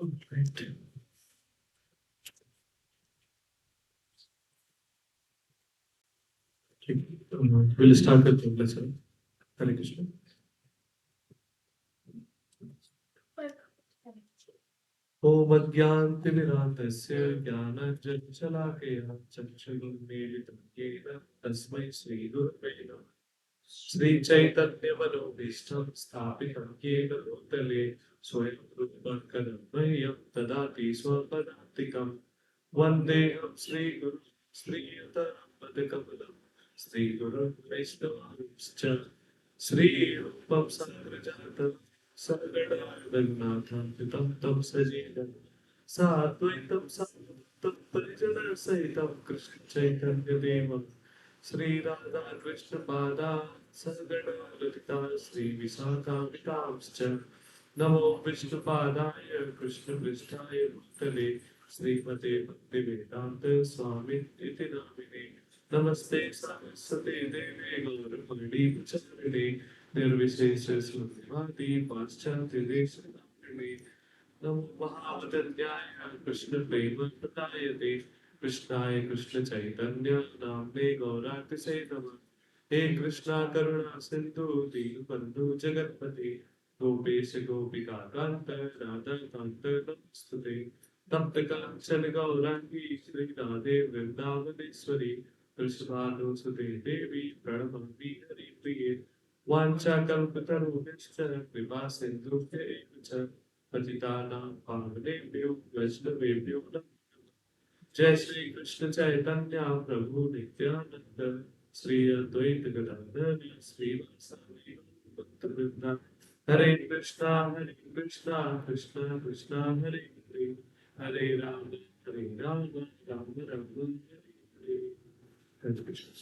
Right. Okay. We'll start with the lesson. Hare Krishna. ॐ अज्ञानतिमिरान्धस्य ज्ञानञ्जनशलाकया चक्षुरुन्मीलितं येन तस्मै श्रीगुरवे नमः। श्रीचैतन्यमनोभीष्टं स्थापितं येन भूतले स्वयं रूपं कदम्बयं ददाति स्वपदान्तिकं वन्देऽहं श्रीगुरुं श्रीयुतपदकमलं श्रीगुरुं वैष्णवांश्च श्रीरूपं साग्रजातं सगडायुधनाथं तं तं सजीवं साद्वैतं सावधूतं परिजनसहितं कृष्णचैतन्यदेवं श्रीराधा कृष्ण पादा सद्गणा ललिता श्रीविशाखावितांश्च नमो विष्णुपादाय कृष्णपृष्ठाय भूतले श्रीमते भक्तिवेदान्त स्वामी इति नामिने नमस्ते सरस्वते देवे गौरवाणी प्रचारिणे निर्विशेष शून्यवादी पाश्चात्यदेशनारिणे नमो महावदन्याय कृष्णप्रेमप्रदायते कृष्णाय कृष्णचैतन्य नाम्ने गौरातिसे नमः हे कृष्णा करुणा सिन्धु दीनबन्धु जगत्पते गोपेश गोपिका कान्त राधा कान्त नमस्तुते तप्त काञ्चन गौराङ्गी श्रीराधे वृन्दावनेश्वरी वृषभानुसुते देवी प्रणमामि हरिप्रिये वाञ्छाकल्पतरुभ्यश्च कृपा सिन्धुभ्य एव च पतितानां पावनेभ्यो वैष्णवेभ्यो नमः जय श्री कृष्ण चैतन्य प्रभु नित्यानंद श्री अद्वैत गदाधर श्रीवासादि भक्तवृंद हरे Krishna Krishna Krishna Hare Hare Hare Ram Ram Ram Hare Hare Hare Krishna.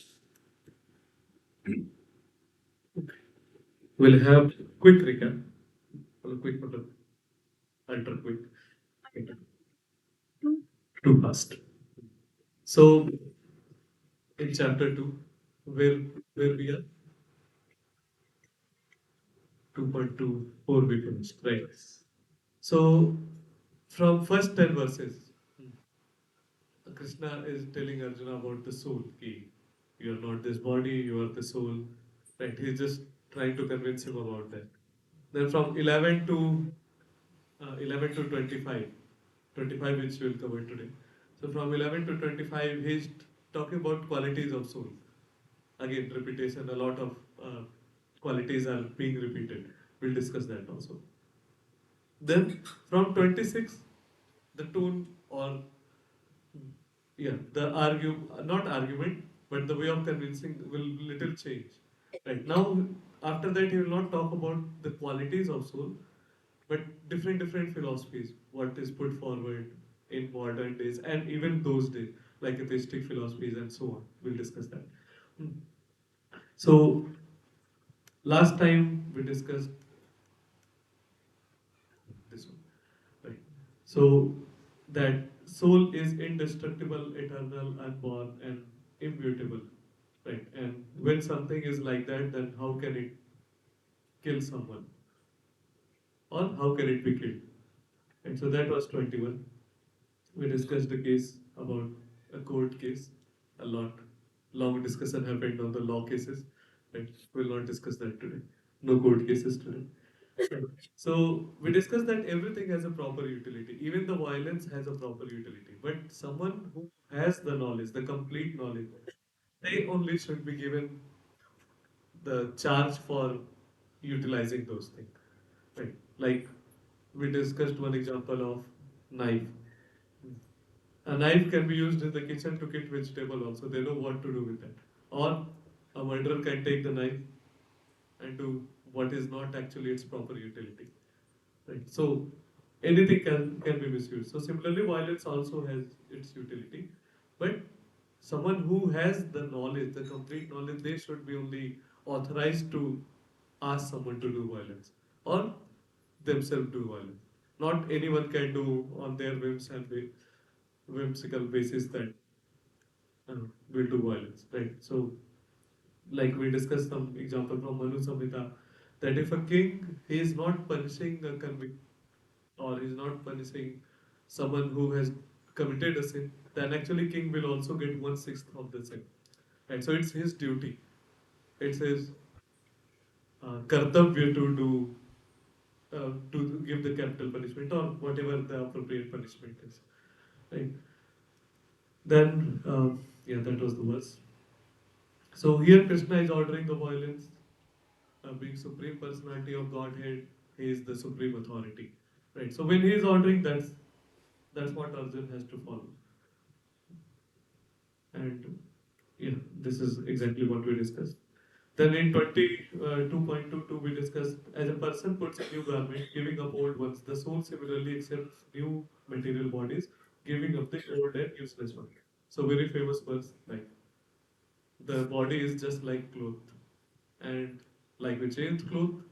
We'll have quick recap. Well, quick, but ultra quick. Too fast. So, in chapter 2, where where we are, 2.24 we finished, right? So, from first 10 verses, Krishna is telling Arjuna about the soul. Ki, you are not this body, you are the soul. Right? He's just trying to convince him about that. Then from 11 to 25, 25 which we'll cover today. So from 11 to 25, he's talking about qualities of soul. Again, repetition, a lot of qualities are being repeated. We'll discuss that also. Then from 26, the tone or yeah, the not argument, but the way of convincing will little change. Right now, after that, he will not talk about the qualities of soul, but different philosophies. What is put forward in modern days and even those days, like atheistic philosophies and so on. We'll discuss that. Hmm. So last time we discussed this one, right? So that soul is indestructible, eternal, unborn, and immutable, right? And when something is like that, then how can it kill someone, or how can it be killed? And so that was 21. We discussed the case about a court case a lot. Long discussion happened on the law cases, right? We'll not discuss that today. No court cases today. So we discussed that everything has a proper utility. Even the violence has a proper utility. But someone who has the knowledge, the complete knowledge, they only should be given the charge for utilizing those things. Right? Like we discussed one example of knife. A knife can be used in the kitchen to cut vegetable also. They know what to do with that. Or a murderer can take the knife and do what is not actually its proper utility. Right. So anything can be misused. So similarly, violence also has its utility. But someone who has the knowledge, the complete knowledge, they should be only authorized to ask someone to do violence or themselves do violence. Not anyone can do on their whims and whimsical basis that will do violence, right? So, like we discussed some example from Manu Samhita, that if a king he is not punishing a convict, or he's not punishing someone who has committed a sin, then actually king will also get 1/6 of the sin. Right? So it's his duty. It's his kartavya to give the capital punishment or whatever the appropriate punishment is. Right? Then yeah, that was the verse. So here Krishna is ordering the violence, being supreme personality of Godhead. He is the supreme authority. Right. So when he is ordering, that's what Arjun has to follow. And yeah, this is exactly what we discussed. Then in 22.22 we discussed, as a person puts a new garment, giving up old ones, the soul similarly accepts new material bodies, giving up the old and useless one. So very famous verse, like the body is just like cloth, and like we change cloth,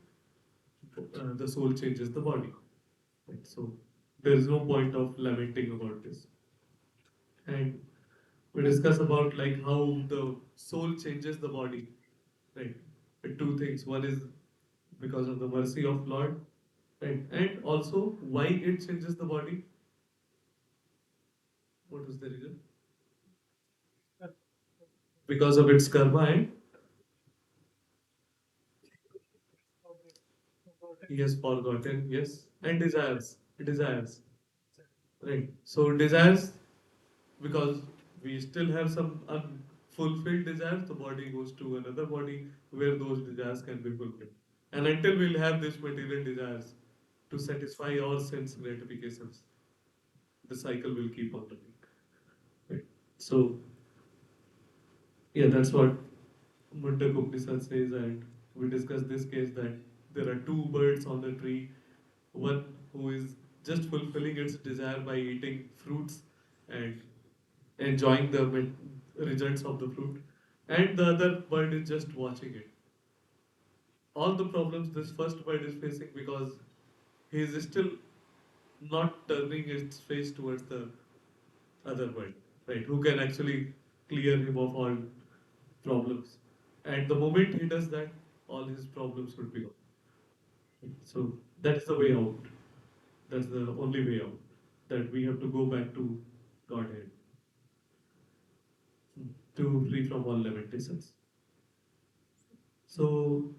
the soul changes the body. Right? So there is no point of lamenting about this. And we discuss about like how the soul changes the body, right? Two things. One is because of the mercy of Lord, right? And also why it changes the body. What was the reason? Because of its karma and he has forgotten, yes, and desires, right? So desires, because we still have some unfulfilled desires, the body goes to another body where those desires can be fulfilled. And until we'll have these material desires to satisfy our sense gratifications, the cycle will keep on running. Right? So, yeah, that's what Mundak Upanishad says, and we discussed this case that there are two birds on the tree, one who is just fulfilling its desire by eating fruits and enjoying the results of the fruit, and the other bird is just watching it. All the problems this first bird is facing because he is still not turning its face towards the other bird, right? Who can actually clear him of all problems. And the moment he does that, all his problems would be gone. So that is the way out. That's the only way out. That we have to go back to Godhead to free from all limitations. So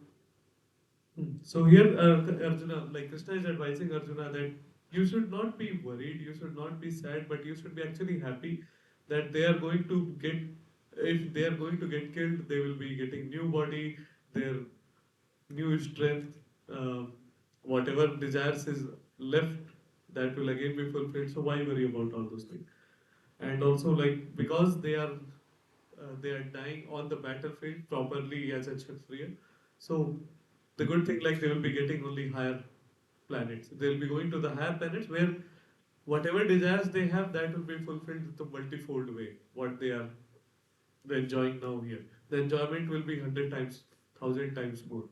so here, Arjuna, like Krishna is advising Arjuna that you should not be worried, you should not be sad, but you should be actually happy that they are going to get, if they are going to get killed, they will be getting new body, their new strength, whatever desires is left, that will again be fulfilled. So why worry about all those things? And also, like because they are dying on the battlefield properly as a Kshatriya. So the good thing, like they will be getting only higher planets. They'll be going to the higher planets where whatever desires they have, that will be fulfilled the multifold way. What they are enjoying now here, the enjoyment will be 100 times, 1,000 times more.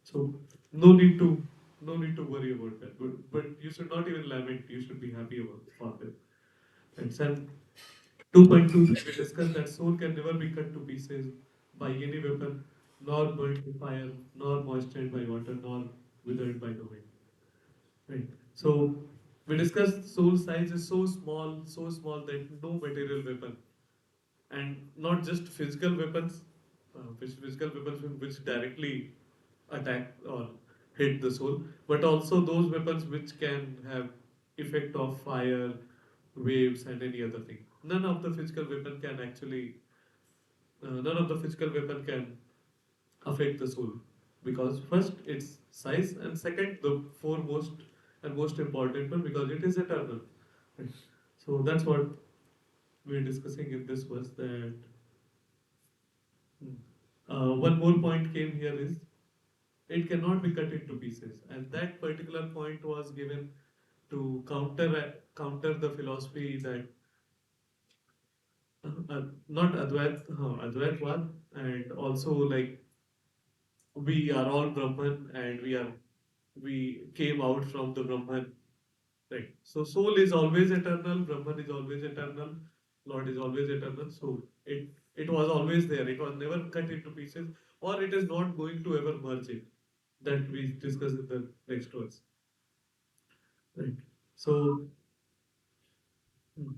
So no need to no need to worry about that. But you should not even lament. You should be happy about for them. And then 2.2, we discussed that soul can never be cut to pieces by any weapon, nor burned by fire, nor moistened by water, nor withered by the wind. Right. So we discussed soul size is so small that no material weapon, and not just physical weapons, physical weapons which directly attack or hit the soul, but also those weapons which can have effect of fire, waves, and any other thing. None of the physical weapon can affect the soul because first its size, and second the foremost and most important one because it is eternal. Right. So that's what we're discussing in this verse. That one more point came here is it cannot be cut into pieces, and that particular point was given to counter the philosophy that not Advaitwad, and also like we are all Brahman and we came out from the Brahman, right? So soul is always eternal, Brahman is always eternal, Lord is always eternal. So it was always there. It was never cut into pieces, or it is not going to ever merge it. That we discuss in the next verse, right? So, hmm.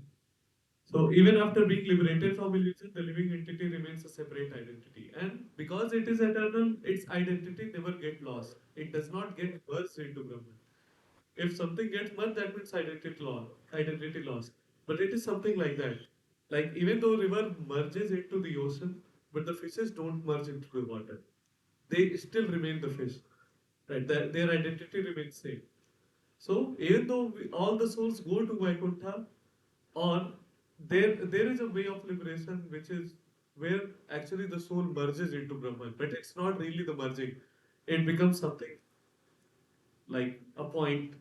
So even after being liberated from illusion, the living entity remains a separate identity. And because it is eternal, its identity never get lost. It does not get merged into Brahman. If something gets merged, that means identity lost. But it is something like that. Like even though river merges into the ocean, but the fishes don't merge into the water. They still remain the fish. Right? Their identity remains same. So even though all the souls go to Vaikuntha, or there is a way of liberation which is where actually the soul merges into Brahman, but it's not really the merging. It becomes something like a point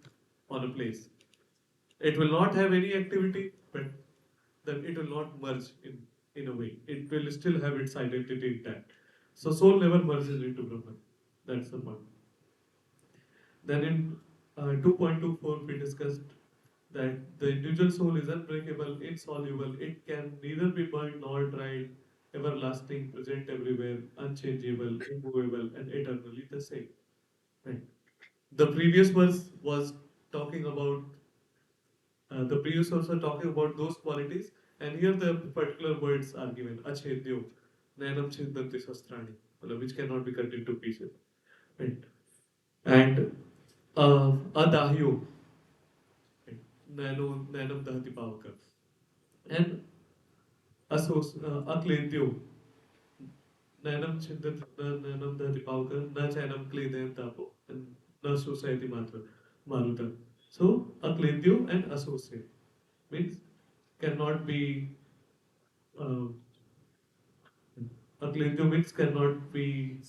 on a place. It will not have any activity, but then it will not merge in a way. It will still have its identity intact. So soul never merges into Brahman. That's the point. Then in 2.24 we discussed that the individual soul is unbreakable, insoluble, it can neither be burned nor dried, everlasting, present everywhere, unchangeable, immovable, and eternally the same. Right. The previous verse was talking about the previous verse was talking about those qualities, and here the particular words are given: achedyo, nanam chintanti sastrani, which cannot be cut into pieces. Right. And adahyo, right? Nanam dahati pavaka. And akledyo, nanam chintat nanam dahati pavaka, na chanam kledayan tapo, and na society matra, maruta. So, akledyo and associate means cannot be, uh, akledyo means cannot be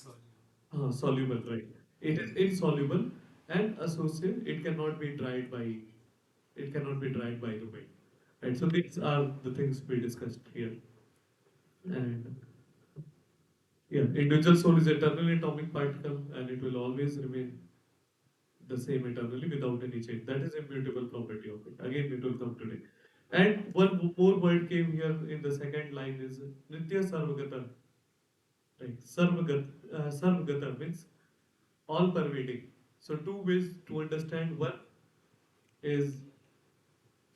soluble, right? It is insoluble, and associate, it cannot be dried by the wind. Right, so these are the things we discussed here. And yeah, individual soul is eternally atomic particle and it will always remain the same eternally without any change. That is immutable property of it. Again, it will come today. And one more word came here in the second line is Nitya Sarvagata. Right? Sarvagata means all pervading. So two ways to understand is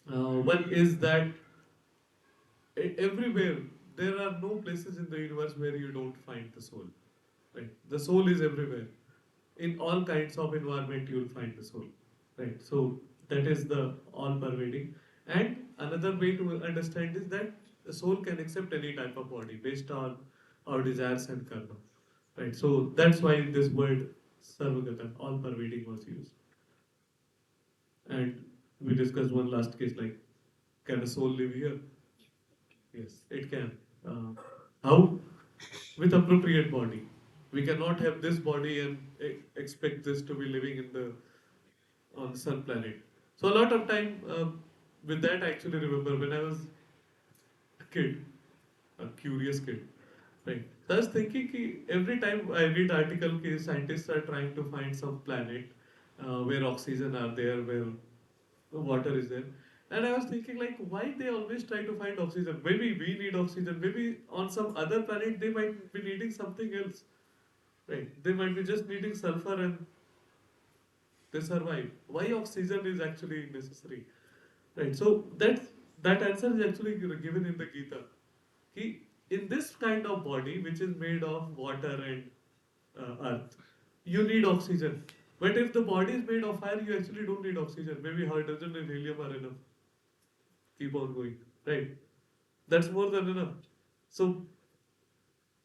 one is that everywhere there are no places in the universe where you don't find the soul. Right? The soul is everywhere. In all kinds of environment, you will find the soul. Right? So that is the all-pervading. And another way to understand is that the soul can accept any type of body based on our desires and karma. Right? So that's why this word sarvagata, all-pervading, was used. And we discussed one last case like, can a soul live here? Yes, it can. How? With appropriate body. We cannot have this body and expect this to be living in the on the sun planet. So a lot of time with that, I actually remember when I was a kid, a curious kid, right? So I was thinking ki every time I read article ki scientists are trying to find some planet where oxygen are there, where water is there. And I was thinking like why they always try to find oxygen? Maybe we need oxygen. Maybe on some other planet they might be needing something else. Right. They might be just needing sulfur and they survive. Why oxygen is actually necessary? Right. So that answer is actually given in the Gita. In this kind of body, which is made of water and earth, you need oxygen. But if the body is made of fire, you actually don't need oxygen. Maybe hydrogen and helium are enough. Keep on going. Right. That's more than enough. So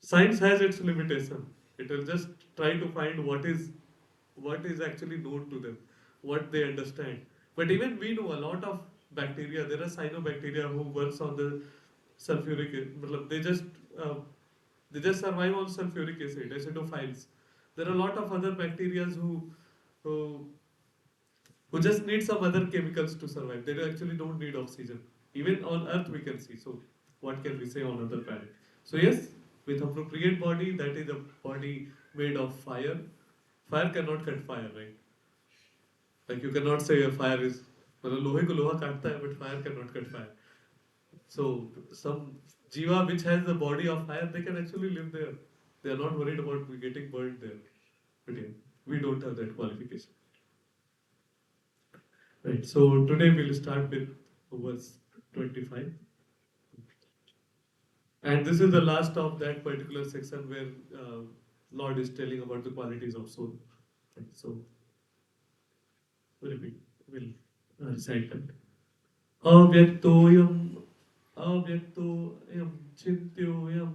science has its limitation. It will just try to find what is actually known to them, what they understand. But even we know a lot of bacteria. There are cyanobacteria who works on the sulfuric. Uh, they just survive on sulfuric acid, acidophiles. There are a lot of other bacteria who who just need some other chemicals to survive. They actually don't need oxygen. Even on Earth we can see. So what can we say on other planet? So yes, with appropriate body, that is a body made of fire. Fire cannot cut fire, right? Like you cannot say a fire is मतलब लोहे को लोहा काटता है, but fire cannot cut fire. So some jiva which has the body of fire, they can actually live there. They are not worried about getting burned there. But yeah, we don't have that qualification. Right. So today we'll start with verse 25. And this is the last of that particular section where Lord is telling about the qualities of soul. Right. So we'll recite that. Avyaktoyam avyaktoyam chintyoyam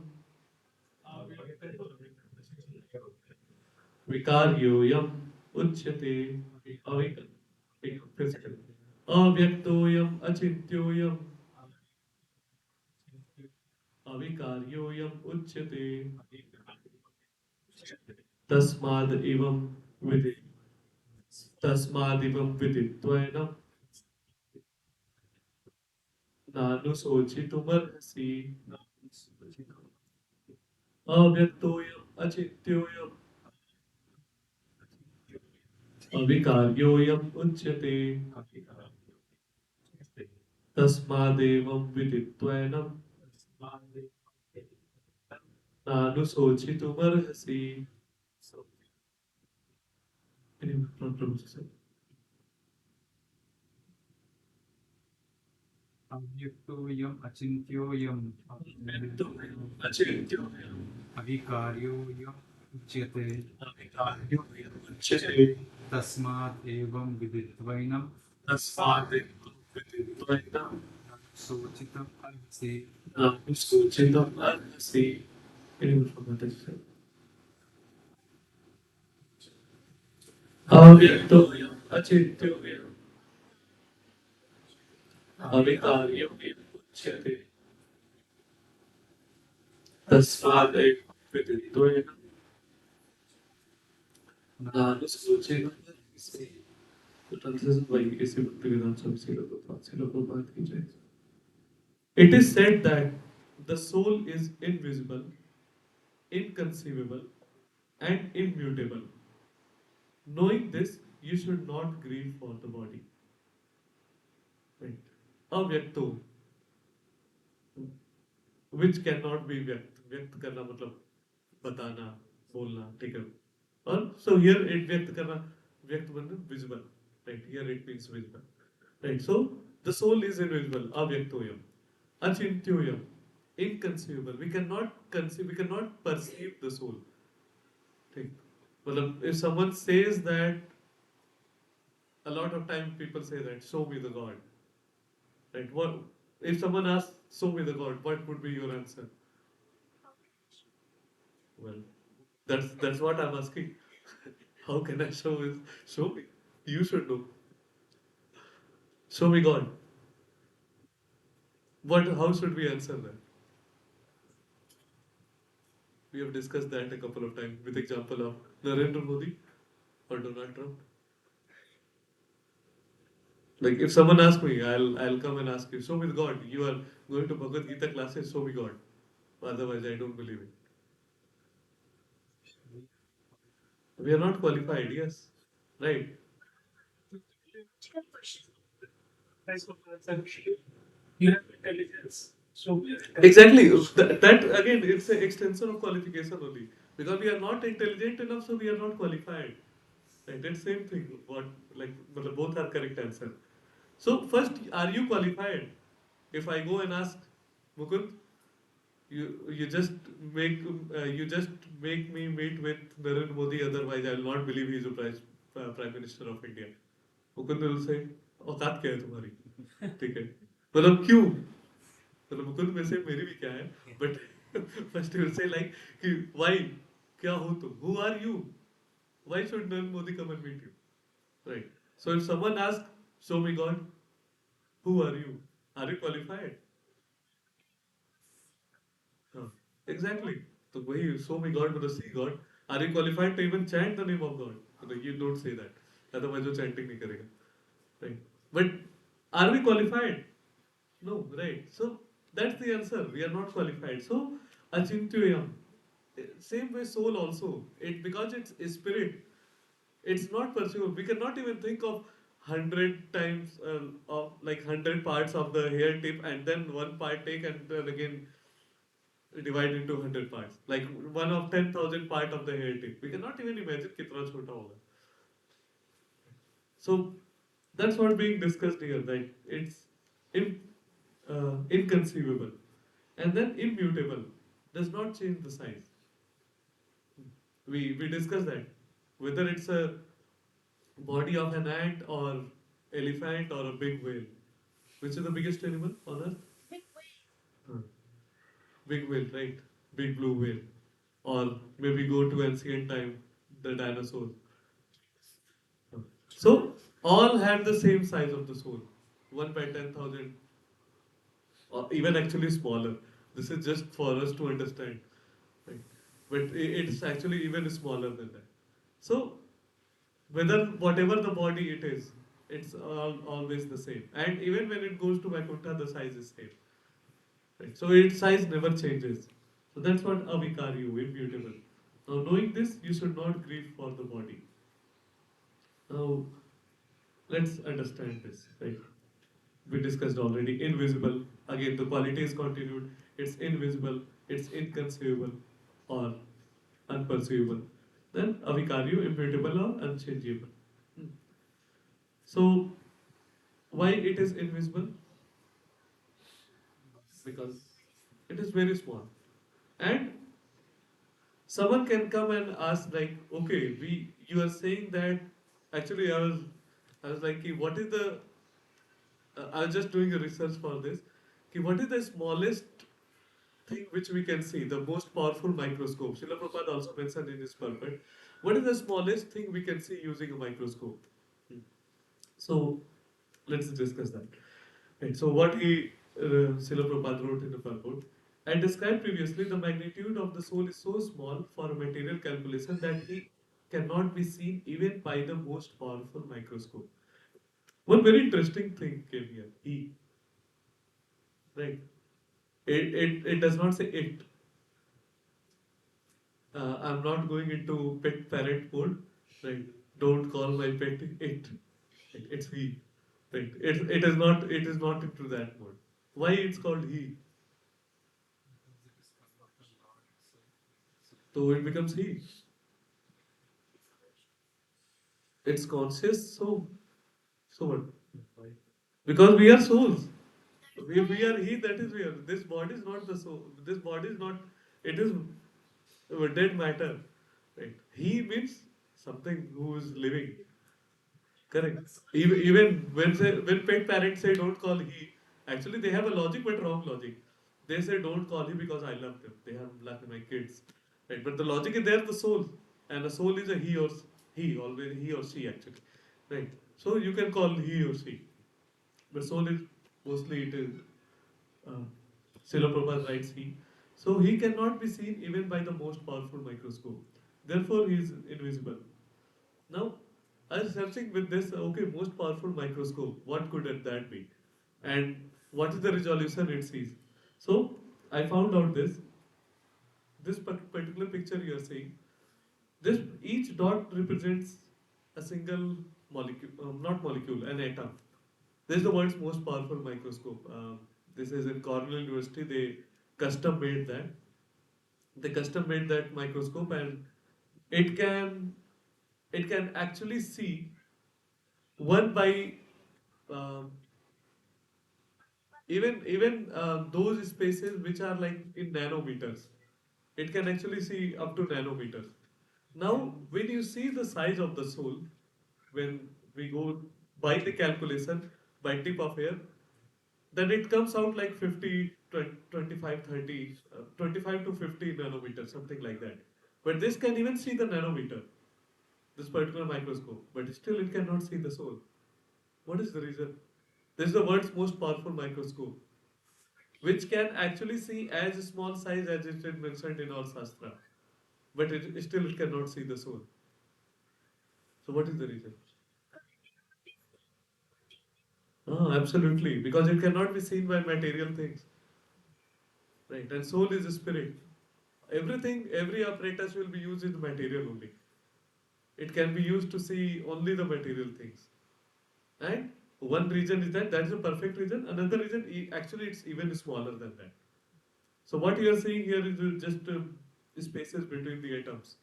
vikaryoyam uchyate avik physical. Avyaktoyam achintyoyam avikaryoyam uchyate tasmad evam vidit tasmad evam viditvainam nanusochitumarhasi avyaktoyam achintyoyam अविकार्योऽयम् उच्यते तस्मादेवं विदित्वैनं नानुशोचितुमर्हसि. अव्यक्तोऽयम् अचिन्त्योऽयम् अचिन्त्योऽयम् अविकार्योऽयम् उच्यते। उच्यते तस्मात् एवं विदित्वैनं तस्मादेवं विदित्वैनं शोचितुम् अर्हसि। नानुशोचितुमर्हसि. अव्यक्तोऽयम् अचिन्त्योऽयम् अविकार्योऽयम् उच्यते तस्मादेवं विदित्वैनं नानुशोचितुमर्हसि. तो translation by A.C. Bhaktivedanta Swami Srila Prabhupada. Srila Prabhupada ki jai. It is said that the soul is invisible, inconceivable, and immutable. Knowing this, you should not grieve for the body. Right. अव्यक्तो, which cannot be व्यक्त. व्यक्त करना मतलब बताना, बोलना, ठीक है. और so here it व्यक्त करना, व्यक्त मतलब visible. Right. Here it means visible. Right. So the soul is invisible. Avyaktoyam. Achintyoyam. Inconceivable. We cannot conceive, we cannot perceive the soul. ठीक. मतलब if someone says that, a lot of time people say that, show me the God. Right? What if someone asks, show me the God, what would be your answer? Well, that's what I'm asking. How can I show it? Show me. You should know. Show me God. What? How should we answer that? We have discussed that a couple of times with example of Narendra Modi or Donald Trump. Like if someone asks me, I'll come and ask you, show me the God. You are going to Bhagavad Gita classes, show me God. Otherwise, I don't believe it. We are not qualified, yes. Right. You have intelligence. So exactly. That again, it's an extension of qualification only. Because we are not intelligent enough, so we are not qualified. Right. That same thing. What like both are correct answer. So first, are you qualified? If I go and ask Mukund, you just make you just make me meet with Narendra Modi. Otherwise, I will not believe he is a prime minister of India. Mukund will say औकात क्या है तुम्हारी ठीक है मतलब क्यों मतलब मुकुंद में से मेरी भी क्या है but first will say like कि व्हाई क्या हो तुम who are you why should Narendra Modi come and meet you right so if someone ask show me God who are you qualified exactly तो वही शो मी गॉड मतलब see God are you qualified to even chant the name of God मतलब you don't say that otherwise वो chanting नहीं करेगा right but are we qualified No, right. So that's the answer. We are not qualified. So achintyoyam. Same way soul also. It because it's a spirit. It's not perceivable. We cannot even think of 100 times of like 100 parts of the hair tip and then one part take and then again divide into 100 parts. Like one of 10,000 part of the hair tip. We cannot even imagine kitna chota hoga. So That's what being discussed here, right? It's in, inconceivable. And then immutable does not change the size. We discussed that. Whether it's a body of an ant or elephant or a big whale. Which is the biggest animal on earth? Huh. Big whale, right? Big blue whale. Or maybe go to ancient time, the dinosaurs. Huh. So all have the same size of the soul. 1 by 10,000, or even actually smaller. This is just for us to understand. Right? But it's actually even smaller than that. So whether whatever the body it is, it's always the same. And even when it goes to Vaikuntha, the size is same. Right? So its size never changes. So that's what avikaryu, immutable. Now knowing this, you should not grieve for the body. Now let's understand this. Right? We discussed already. Invisible. Again, the quality is continued. It's invisible. It's inconceivable, or unperceivable. Then avikaryu, immutable or unchangeable. Hmm. So why it is invisible? Because it is very small. And someone can come and ask like, okay, you are saying that actually I was like, "Ki, what is the I was just doing a research for this. Ki, what is the smallest thing which we can see, the most powerful microscope? Srila Prabhupada also mentioned in his pulpit. What is the smallest thing we can see using a microscope? Hmm. So let's discuss that. Right. So what Srila Prabhupada wrote in the purport, I described previously the magnitude of the soul is so small for a material calculation that he cannot be seen even by the most powerful microscope. One very interesting thing came here. He, right? It does not say it. I'm not going into pet parent mode. Right? Don't call my pet it. It's he. Right? It is not into that mode. Why it's called he? So it becomes he. It's conscious. So what? Why? Because we are souls. We are he. That is we are. This body is not the soul. This body is not. It is dead matter. Right. He means something who is living. Correct. Even when pet parents say don't call he, actually they have a logic but wrong logic. They say don't call he because I love them. They have loved my kids. Right. But the logic is there, the soul. And the soul is a he or he, always he or she actually. Right. So you can call he or she. But soul is mostly it is uh, Srila Prabhupada writes he. So he cannot be seen even by the most powerful microscope. Therefore he is invisible. Now, I was searching with this, okay, most powerful microscope, what could that be? And what is the resolution it sees? So, I found out this particular picture you are seeing, this each dot represents a single molecule, not molecule, an atom. This is the world's most powerful microscope. This is in Cornell University, they custom made that. They custom made that microscope and it can it can actually see one by um, even those spaces which are like in nanometers. It can actually see up to nanometers. Now, when you see the size of the soul, when we go by the calculation by tip of hair, then it comes out like 50, 20, 25, 30, 25 to 50 nanometers, something like that. But this can even see the nanometer, this particular microscope, but still it cannot see the soul. What is the reason? This is the world's most powerful microscope, which can actually see as small size as it is mentioned in our Shastra, but it cannot see the soul. So what is the reason? Oh, absolutely, because it cannot be seen by material things, right? And soul is a spirit. Everything, every apparatus will be used in the material only. It can be used to see only the material things. And one reason is that is a perfect reason. Another reason, actually, it's even smaller than that. So what you are seeing here is just spaces between the atoms.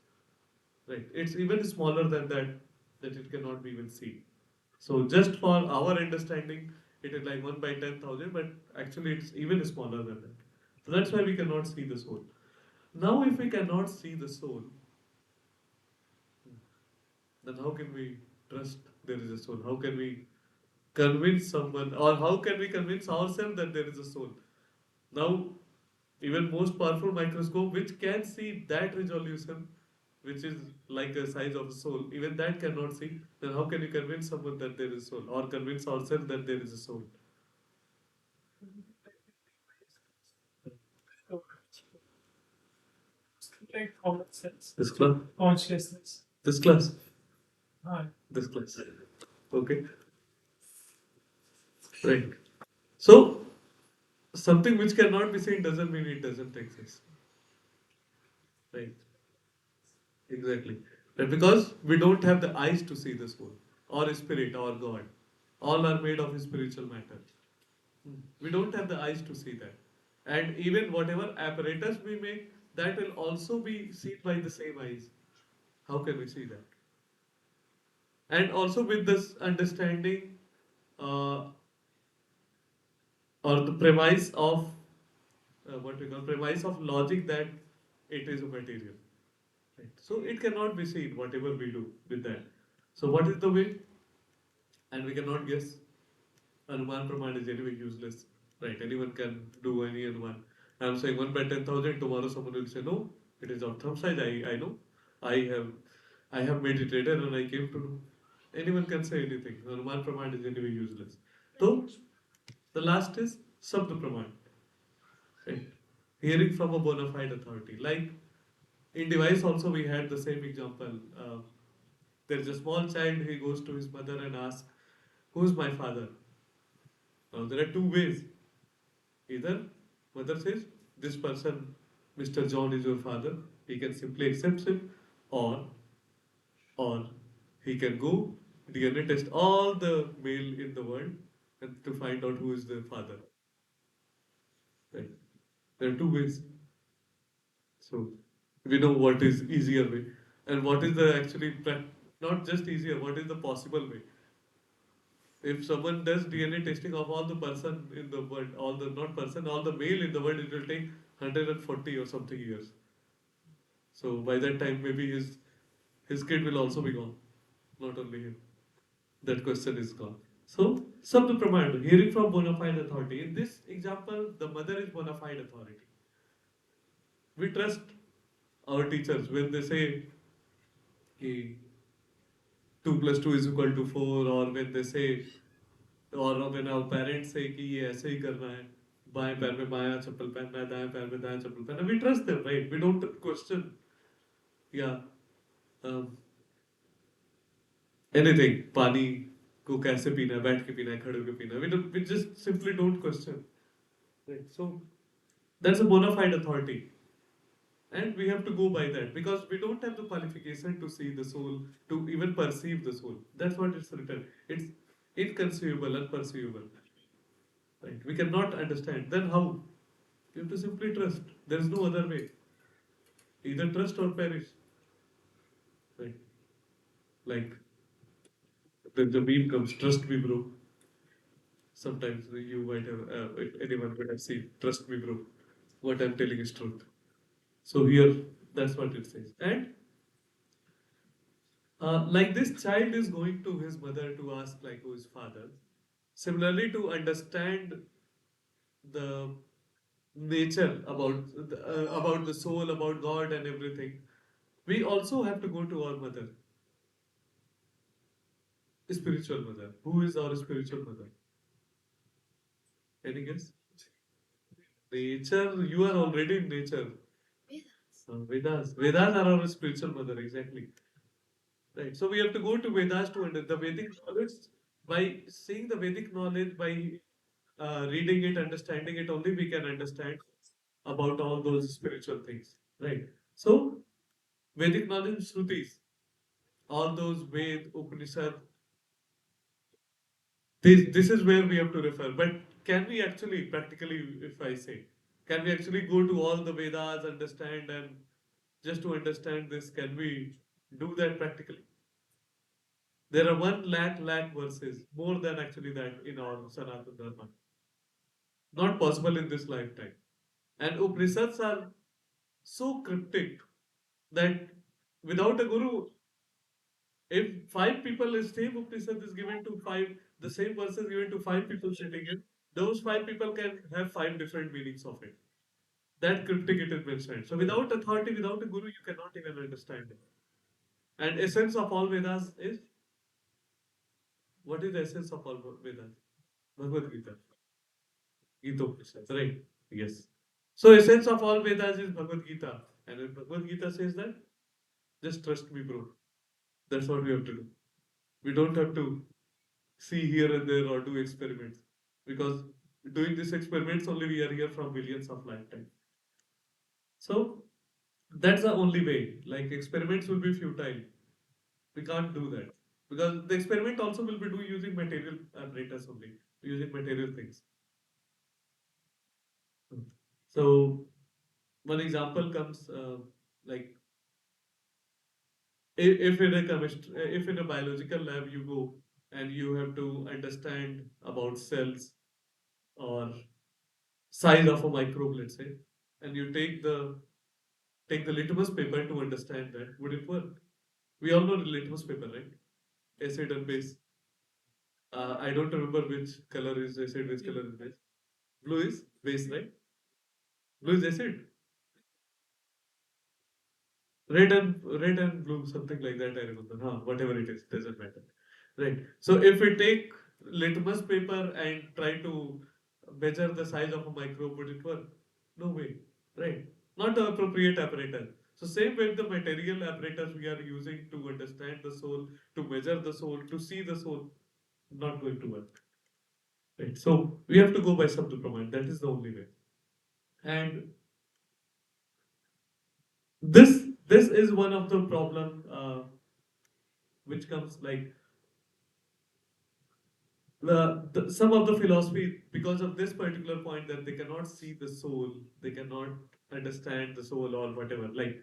Right. It's even smaller than that, that it cannot be even seen. So just for our understanding, it is like 1 by 10,000, but actually it's even smaller than that. So that's why we cannot see the soul. Now, if we cannot see the soul, then how can we trust there is a soul? How can we convince someone, or how can we convince ourselves that there is a soul? Now, even most powerful microscope, which can see that resolution, which is like a size of a soul, even that cannot see, then how can you convince someone that there is a soul, or convince ourselves that there is a soul? Like common sense. This class? Consciousness. This class? This class. Okay. Right. So, something which cannot be seen doesn't mean it doesn't exist. Right. Exactly. Right. Because we don't have the eyes to see the soul, or spirit, or God. All are made of spiritual matter. We don't have the eyes to see that. And even whatever apparatus we make, that will also be seen by the same eyes. How can we see that? And also with this understanding, uh, or the premise of what we call premise of logic, that it is a material. Right? So it cannot be seen whatever we do with that. So what is the way? And we cannot guess. Anuman Praman is anyway useless. Right? Anyone can do any Anuman. I'm saying 1 by 10,000. Tomorrow someone will say, no, it is of thumb size. I know. I have I have meditated and I came to know. Anyone can say anything. Anuman Praman is anyway useless. So the last is Sabda Praman. Right? Hearing from a bona fide authority. Like in device also we had the same example. There is a small child, he goes to his mother and asks, who's my father? Now there are two ways. Either mother says, this person, Mr. John is your father, he can simply accept him, or or he can go DNA test all the male in the world and to find out who is the father. Right? There are two ways. So we know what is easier way and what is the actually not just easier, what is the possible way. If someone does DNA testing of all the person in the world, all the not person, all the male in the world, it will take 140 or something years. So by that time, maybe his kid will also be gone, not only him. That question is gone. So, Sabda Praman, hearing from bona fide authority. In this example, the mother is bona fide authority. We trust our teachers when they say कि 2 plus 2 is equal to 4, or when they say, or when our parents say कि ये ऐसे ही करना है, बाएं पैर में बायां चप्पल पहनना है, दाएं पैर में दायां चप्पल पहनना है. We trust them, right? We don't question, yeah, um, anything. पानी को कैसे पीना है, बैठ के पीना है, खड़े होके पीना है. We just simply don't question. Right. So that's a bona fide authority. And we have to go by that because we don't have the qualification to see the soul, to even perceive the soul. That's what it's written. It's inconceivable, unperceivable. Right? We cannot understand. Then how? You have to simply trust. There's no other way. Either trust or perish. Right? Like the meme comes, trust me, bro. Sometimes you might have, anyone might have seen, trust me, bro. What I'm telling is truth. So here, that's what it says. And like this child is going to his mother to ask like who is father. Similarly, to understand the nature about the soul, about God and everything, we also have to go to our mother, spiritual mother. Who is our spiritual mother? Any guess? Nature. You are already in nature. Vedas. Vedas are our spiritual mother. Exactly. Right. So we have to go to Vedas to understand the Vedic knowledge. By seeing the Vedic knowledge, by reading it, understanding it, only we can understand about all those spiritual things. Right. So Vedic knowledge, Shrutis, all those Ved, Upanishad, this is where we have to refer. But can we actually, practically, if I say, can we actually go to all the Vedas, understand, and just to understand this, can we do that practically? There are 1 lakh verses, more than actually that in our Sanatana Dharma. Not possible in this lifetime. And Upanishads are so cryptic that without a guru, if 5 people, the same Upanishad is given to five, the same verse is given to 5 people sitting in, those 5 people can have 5 different meanings of it. That cryptic it is mentioned. So without authority, without a guru, you cannot even understand it. And essence of all Vedas is, what is the essence of all Vedas? Bhagavad Gita. Gita Upanishad, right? Yes. So essence of all Vedas is Bhagavad Gita. And when Bhagavad Gita says that, just trust me, bro. That's what we have to do. We don't have to see here and there or do experiments. Because doing these experiments only we are here from millions of lifetimes. So that's the only way. Like experiments will be futile. We can't do that. Because the experiment also will be do using material apparatus only, using material things. So one example comes like if in a chemistry, if in a biological lab you go and you have to understand about cells or size of a microbe, let's say, and you take the litmus paper to understand that, would it work? We all know the litmus paper, right? Acid and base. I don't remember which color is acid, which color is base. Blue is base, right? Blue is acid. Red and blue, something like that. I remember. Huh, whatever it is, doesn't matter. Right. So if we take litmus paper and try to measure the size of a microbe, would it work? No way. Right. Not the appropriate apparatus. So same with the material apparatus we are using to understand the soul, to measure the soul, to see the soul, not going to work. Right. So we have to go by Sabda Praman. That is the only way. And this is one of the problem which comes like some of the philosophy, because of this particular point that they cannot see the soul, they cannot understand the soul or whatever, like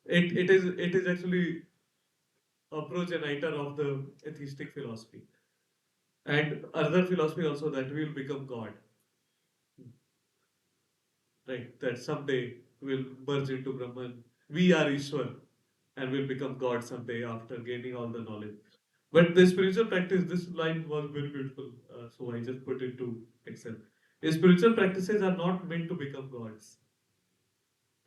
it is actually a progenitor of the atheistic philosophy and other philosophy also, that we will become god, right? That someday we'll merge into Brahman, we are Ishwar, and we'll become god someday after gaining all the knowledge. But the spiritual practice, this line was very beautiful, so I just put it to excel. Spiritual practices are not meant to become gods,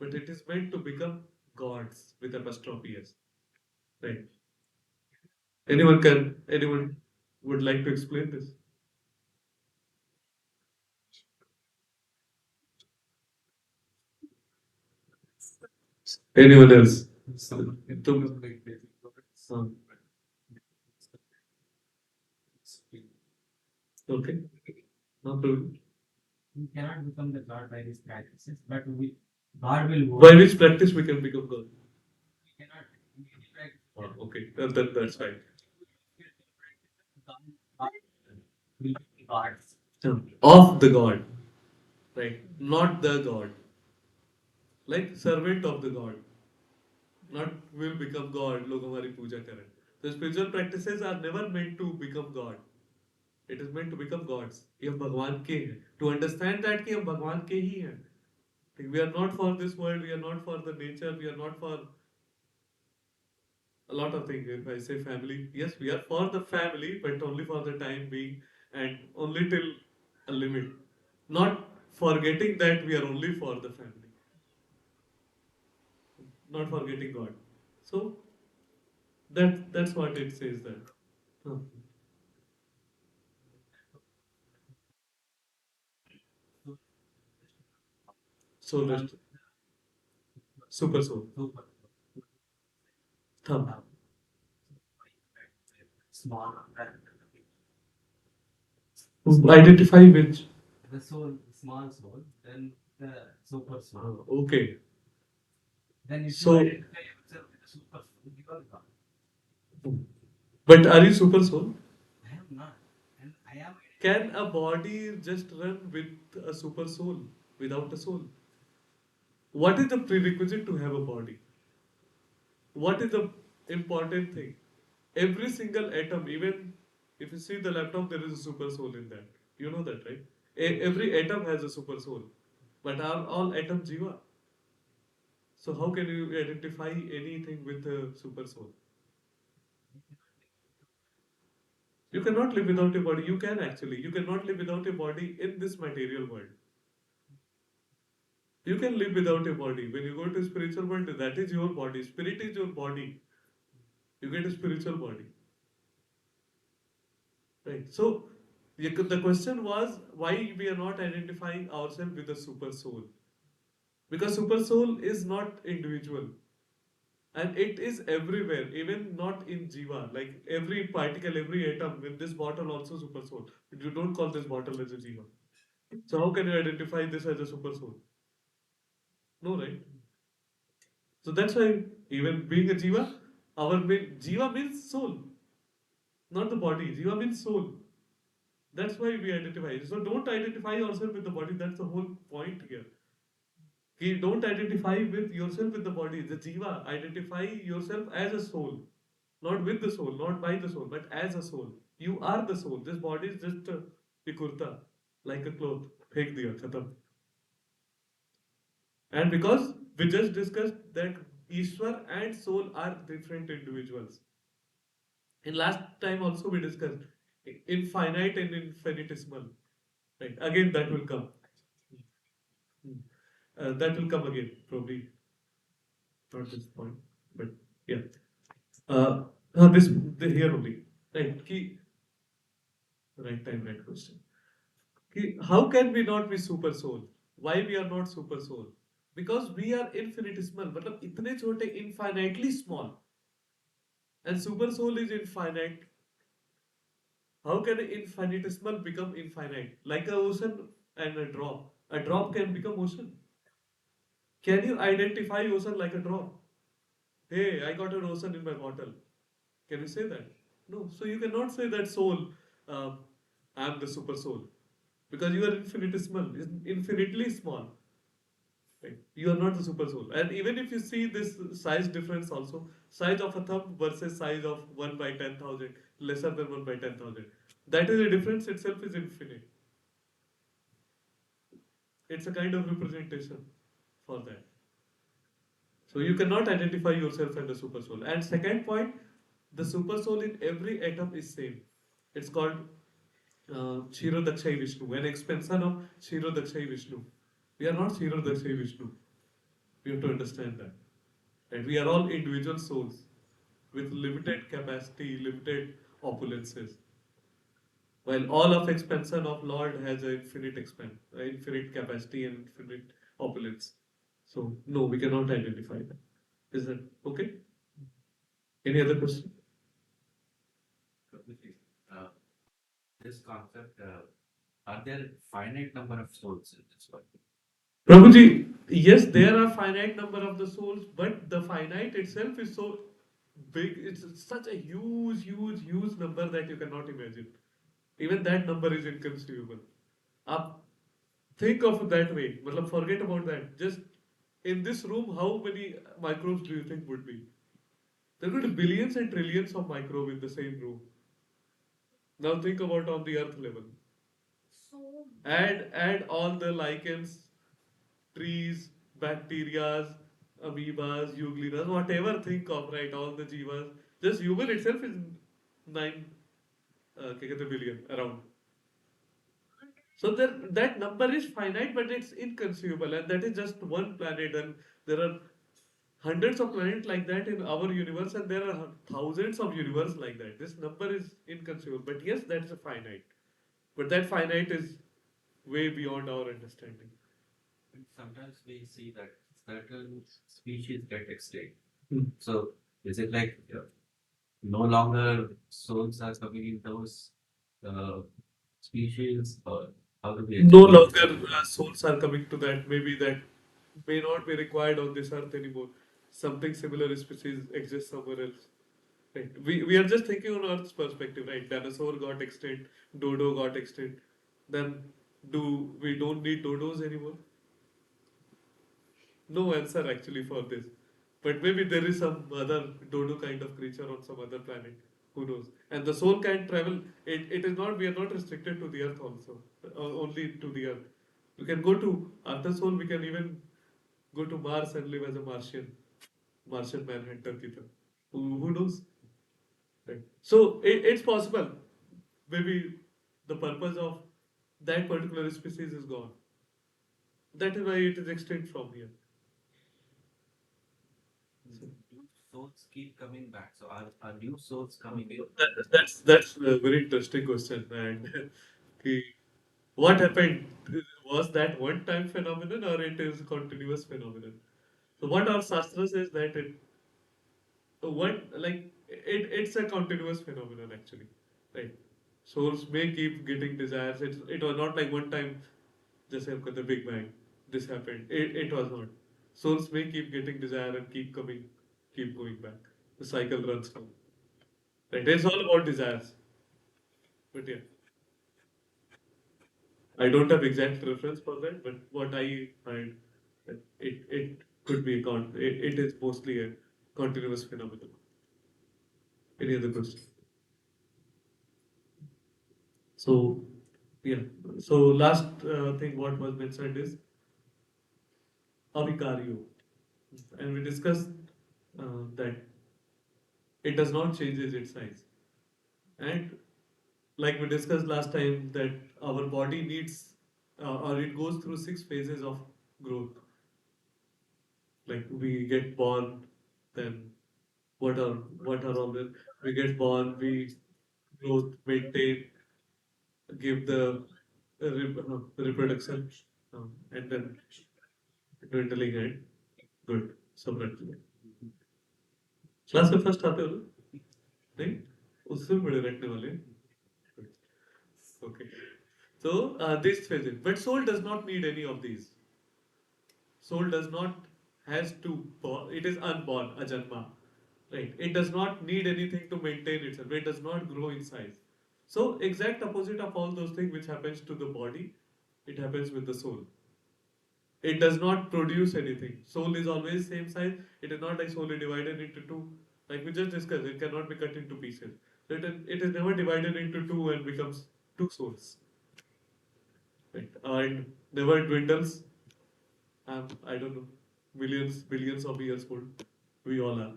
but it is meant to become gods with apostrophe s. Right? Anyone would like to explain this? Anyone else? Someone can To, become like David Roberts. okay. Not to, We cannot become the God by these practices, but God will work. by which practice we can become god? We cannot. In any practice, Okay, that's fine. God will be gods. Of the god, right? Not the god, like servant of the god. Not will become God, लोग हमारी पूजा करें. So spiritual practices are never meant to become God. It is meant to become gods. ये हम भगवान के हैं. To understand that कि हम भगवान के ही हैं. Like, we are not for this world. We are not for the nature. We are not for a lot of things. If I say family, yes, we are for the family, but only for the time being and only till a limit. Not forgetting that we are only for the family. Not forgetting God. So that's what it says there. Huh. Soul rest. Super soul. Thumb. Small. Identify which. The soul, small soul, then the super soul. Okay. Then if So- you identify yourself with the super soul, you are God. But are you super soul? I am not. And I am. Can a body just run with a super soul without a soul? What is the prerequisite to have a body? What is the important thing? Every single atom, even if you see the laptop, there is a super soul in that. You know that, right? Every atom has a super soul. But are all atoms jiva? So how can you identify anything with a super soul? You cannot live without a body. You can actually. You cannot live without a body in this material world. You can live without a body. When you go to spiritual world, that is your body. Spirit is your body. You get a spiritual body. Right. So the question was why we are not identifying ourselves with the super soul. Because super soul is not individual. And it is everywhere, even not in Jiva. Like every particle, every atom, with this bottle also super soul. You don't call this bottle as a Jiva. So how can you identify this as a super soul? No, right? So that's why even being a Jiva, Jiva means soul, not the body. Jiva means soul. That's why we identify. So don't identify yourself with the body. That's the whole point here. Okay, don't identify with yourself with the body. The Jiva, identify yourself as a soul. Not with the soul, not by the soul, but as a soul. You are the soul. This body is just a kurta, like a cloth. Phek diya, khatam. And because we just discussed that Ishwar and soul are different individuals. In last time also we discussed infinite and infinitesimal. Right. Again, that will come. Hmm. That will come again, probably not this point, but yeah. This here only. Right. Ki, right time, right question. How can we not be super soul? Why we are not super soul? Because we are infinitesimal. मतलब इतने छोटे, infinitely small, and super soul is infinite. How can an infinitesimal become infinite? Like a ocean and a drop. A drop can become ocean. Can you identify ocean like a drop? Hey, I got an ocean in my bottle. Can you say that? No. So you cannot say that soul. Um, I am the super soul because you are infinitesimal, infinitely small. Right? You are not the super soul. And even if you see this size difference also, size of a thumb versus size of 1 by 10,000, lesser than 1 by 10,000. That is a difference itself is infinite. It's a kind of representation for that. So you cannot identify yourself as the super soul. And second point, the super soul in every atom is same. It's called Shiro Dakshai Vishnu, an expansion of Shiro Dakshai Vishnu. We are not Shiro Dakshai Vishnu. We have to understand that. And we are all individual souls with limited capacity, limited opulences. While all of expansion of Lord has an infinite capacity and infinite opulence. So no, we cannot identify that. Is that okay? Any other question? Uh, this concept, are there finite number of souls in this world? Prabhuji, yes, there are finite number of the souls, but the finite itself is so big. It's such a huge number that you cannot imagine. Even that number is inconceivable. Up, think of that way. Matlab, forget about that. Just in this room, how many microbes do you think would be? There could be billions and trillions of microbes in the same room. Now think about on the earth level. Add all the lichens, trees, bacterias, amoebas, euglenias, whatever think of, right? All the jivas. Just human itself is 9 क्या कहते हैं, billion around. So that number is finite, but it's inconceivable, and that is just one planet. And there are hundreds of planets like that in our universe, and there are thousands of universes like that. This number is inconceivable, but yes, that is a finite. But that finite is way beyond our understanding. Sometimes we see that certain species get extinct. Hmm. So is it like no longer souls are coming in those uh, species, or how do we No explain this? longer souls are coming to that. Maybe that may not be required on this earth anymore. Something similar species exists somewhere else. Right. We are just thinking on Earth's perspective, right? Dinosaur got extinct, dodo got extinct. Then do we don't need dodos anymore? No answer actually for this. But maybe there is some other dodo kind of creature on some other planet. Who knows? And the soul can travel. It is not, we are not restricted to the earth also, only to the earth. We can go to, after soul, we can even go to Mars and live as a Martian manhunter की तरह. Who knows? Right. So it's possible. Maybe the purpose of that particular species is gone. That is why it is extinct from here. So, Do souls keep coming back? So are new souls coming in? that's a very interesting question. And कि what happened? Was that one time phenomenon or it is continuous phenomenon? So what our Shastra says that what like it's a continuous phenomenon actually, right? Souls may keep getting desires. It was not like one time, जैसे हम कहते हैं Big Bang, this happened. It was not. Souls may keep getting desire and keep coming, keep going back. The cycle runs on. Right? It's all about desires. But yeah, I don't have exact reference for that. But what I find, that it could be a it is mostly a continuous phenomenon. Any other question? So yeah. So last thing what was mentioned is avikaryo, and we discussed that it does not changes its size, and like we discussed last time that our body needs or it goes through 6 phases of growth. Like we get born, then what are all the we get born, we growth, maintain, give the reproduction, and then dwindling and good separately. Class में first आते हो ना? नहीं, उससे भी बड़े रखने वाले हैं. Okay. So this phases, but soul does not need any of these. Soul does not has to born. It is unborn, ajanma, right? It does not need anything to maintain itself. It does not grow in size. So exact opposite of all those things which happens to the body, it happens with the soul. It does not produce anything. Soul is always same size. It is not like soul is divided into two. Like we just discussed, it cannot be cut into pieces. So it is never divided into two and becomes two souls. Right? And never dwindles. I don't know, millions, billions of years old. We all are.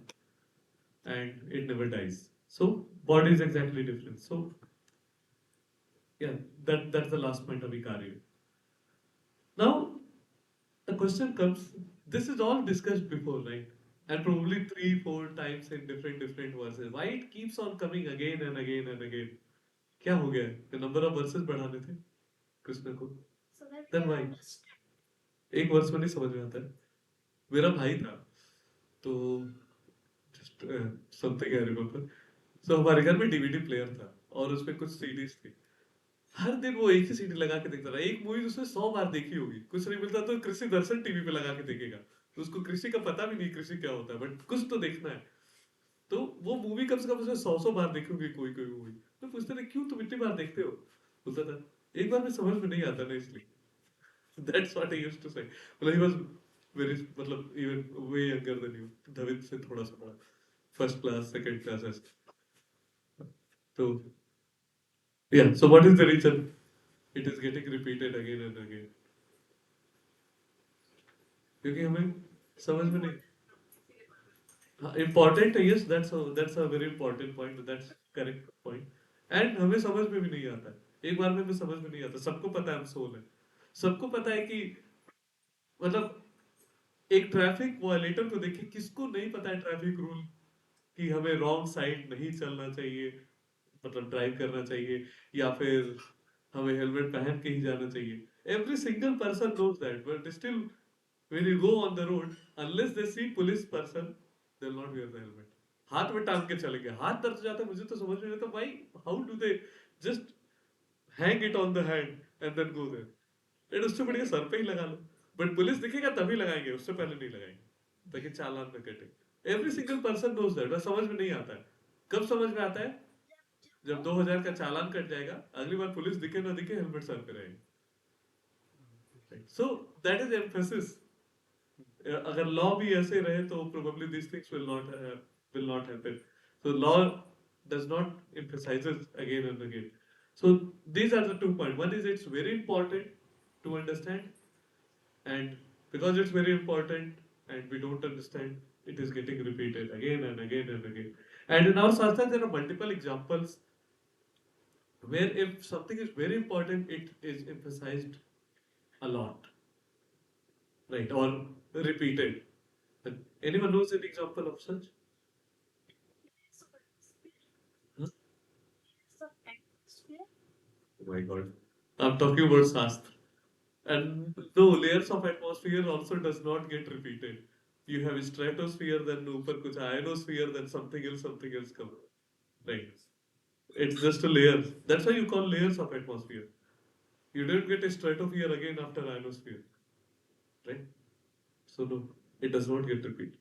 And it never dies. So body is exactly different. So yeah, that's the last point of Ikari. Now the question comes, this is all discussed before, right? And probably 3, 4 times in different verses. Why it keeps on coming again and again and again? क्या हो गया? The number of verses बढ़ाने थे कृष्ण को. Then why? एक वर्ष में नहीं समझ में आता है. मेरा भाई था, तो just something I remember. So हमारे घर में डीवीडी प्लेयर था और उसमें कुछ सीडीज थी. हर दिन वो एक ही सीडी लगा के देखता था. एक मूवी उसने 100 बार देखी होगी. कुछ नहीं मिलता तो कृषि दर्शन टीवी पे लगा के देखेगा. तो उसको कृषि का पता भी नहीं कृषि क्या होता है, बट कुछ तो देखना है. तो वो मूवी कम से कम उसने 100 बार देखी होगी, कोई कोई मूवी. तो पूछते थे क्यों तुम इतनी बार देखते हो? बोलता था एक बार में समझ में नहीं आता ना इसलिए. That's what I used to say. मतलब ही वाज वेरी, मतलब even way younger than you. धवित से थोड़ा सा बड़ा. फर्स्ट क्लास, सेकंड क्लास ऐसे. तो yeah, so what is the reason it is getting repeated again and again? क्योंकि हमें समझ में नहीं. हाँ, important है, yes, that's a very important point, that's correct point. And हमें समझ में भी नहीं आता है. एक बार में हमें समझ में नहीं आता. सबको पता है हम सोल है. सबको पता है कि मतलब एक ट्रैफिक वायलेटर को देखिए, किसको नहीं पता है ट्रैफिक रूल कि हमें रॉन्ग साइड नहीं चलना चाहिए, मतलब ड्राइव करना चाहिए, या फिर हमें हेलमेट पहन के ही जाना चाहिए. Every single person knows that, but still when you go on the road, unless they see police person, they'll not wear the helmet. हाथ में टांग के चलेंगे. हाथ दर्द जाता है, मुझे तो समझ में नहीं आता. Why? How do they just hang it on the hand and then go there? And उससे बढ़िया सर पे ही लगा लो. बट पुलिस दिखेगा तभी लगाएंगे, उससे पहले नहीं लगाएंगे ताकि चालान न कटे. Every single person knows that, बस समझ में नहीं आता है. कब समझ में आता है? जब 2000 का चालान कट जाएगा, अगली बार पुलिस दिखे ना दिखे, हेलमेट सर पे रहेगा. So that is emphasis. अगर लॉ भी ऐसे रहे तो probably this things will not happen. So law does not emphasizes again and again. So these are the 2 points. One is it's very important to understand, and because it's very important and we don't understand, it is getting repeated again and again and again. And in our Shastra, there are multiple examples where if something is very important, it is emphasized a lot, right, or repeated. Anyone knows an example of such? Huh? Oh my God. I'm talking about Shastra. And no, layers of atmosphere also does not get repeated. You have stratosphere, then ऊपर कुछ ionosphere, then something else come. Right. It's just a layer. That's why you call layers of atmosphere. You don't get a stratosphere again after ionosphere. Right? So no, it does not get repeated.